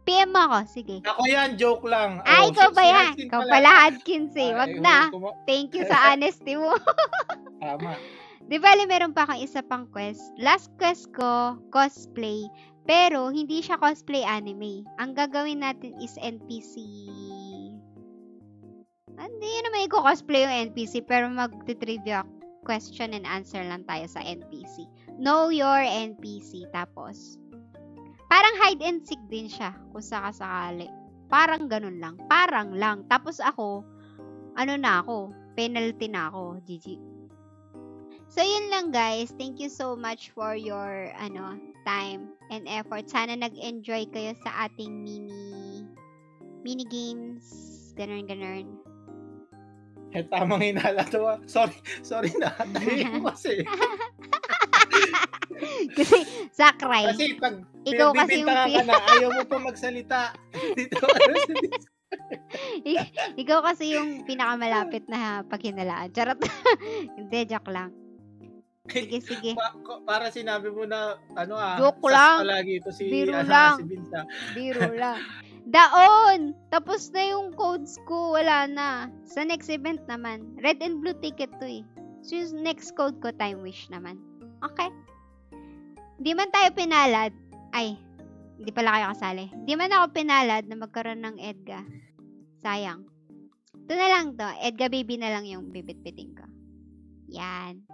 PM mo ako, sige. Ako yan, joke lang. Ikaw ba yan? Hadkin Ikaw pala, Hadkins eh. Wag na. Thank you sa honesty mo. Tama. Di bali, meron pa akong isa pang quest. Last quest ko, cosplay. Pero, hindi siya cosplay anime. Ang gagawin natin is NPC. Hindi naman i-cosplay yung NPC, pero mag-trivia question and answer lang tayo sa NPC. Know your NPC. Tapos, parang hide and seek din siya kung sakasakali. Parang ganun lang. Parang lang. Tapos ako, penalty na ako. GG. So, yun lang guys. Thank you so much for your time and effort. Sana nag-enjoy kayo sa ating mini games. Ganun. Tamang hinala to. Sorry na. Tayo mo kasi. Kasi, Sakray. Kasi pag ikaw kasi yung ka na, ayaw mo pa magsalita. Dito ikaw kasi yung pinakamalapit na paghinalaan. Charot. Hindi, joke lang. Sige. Para sinabi mo na, joke lang. Palagi ito si, Biro lang. Si Binsa. Biro lang. Daon! Tapos na yung codes ko. Wala na. Sa next event naman. Red and blue ticket to eh. So yung next code ko, time wish naman. Okay? Hindi man tayo pinalad. Ay, hindi pala kayo kasali. Hindi man ako pinalad na magkaroon ng Edga. Sayang. Ito na lang to. Edga baby na lang yung bibit-biting ko. Yan.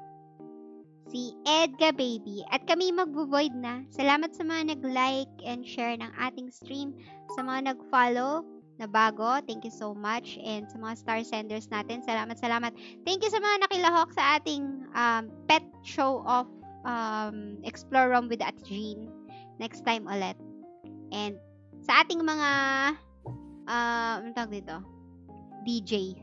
Si Edga baby. At kami magvo-void na. Salamat sa mga nag-like and share ng ating stream. Sa mga nag-follow na bago, thank you so much. And sa mga star senders natin, salamat. Thank you sa mga nakilahok sa ating pet show of Explore Room with Ate Jean. Next time ulit. And sa ating mga ano tawag dito? DJ.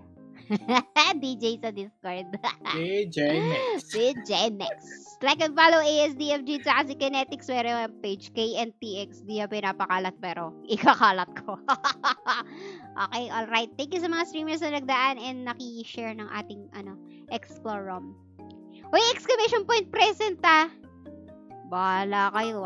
DJ sa Discord. DJ Mix. DJ Next. Like and follow ASDFG tsaka si Kinetics meron ang page KNTX. Di na pinapakalat pero ikakalat ko. Okay, alright. Thank you sa mga streamers na nagdaan and naki-share ng ating Explore ROM. Uy, exclamation point present Bahala kayo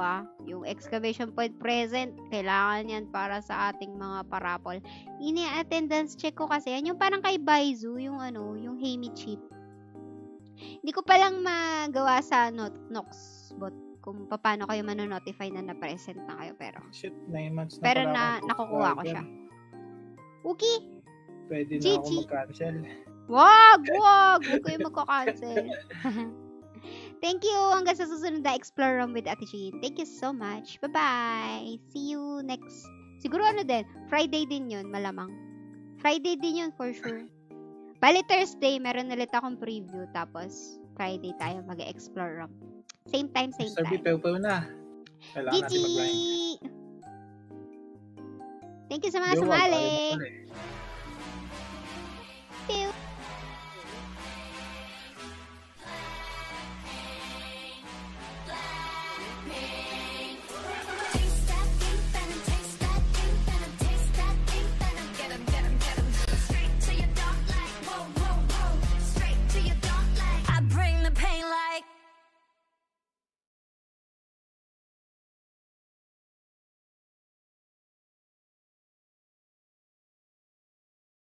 Yung exclamation point present, kailangan yan para sa ating mga parapol. Ini-attendance check ko kasi yan yung parang kay Baizu, yung yung Hemi chip. Hindi ko palang magawa sa Nox bot kung paano kayo manonotify na na-present na kayo pero. Shit, 9 months na Pero pala ako nakukuha ko siya. Okay. Pwede na GG. ako mag-cancel. Wag kayo magko-cancel. Thank you. Hanggang sa susunod na Explore Room with Ate Jean. Thank you so much. Bye-bye. See you next. Siguro din. Friday din yun, malamang. Friday din yun for sure. Bali Thursday, meron ulit akong preview. Tapos, Friday tayo mag-explore room. Same time. Sabi, pew-pew na. Kailangan GG! natin mag-grind. Thank you sa mga sumali. Ayaw mo pala eh.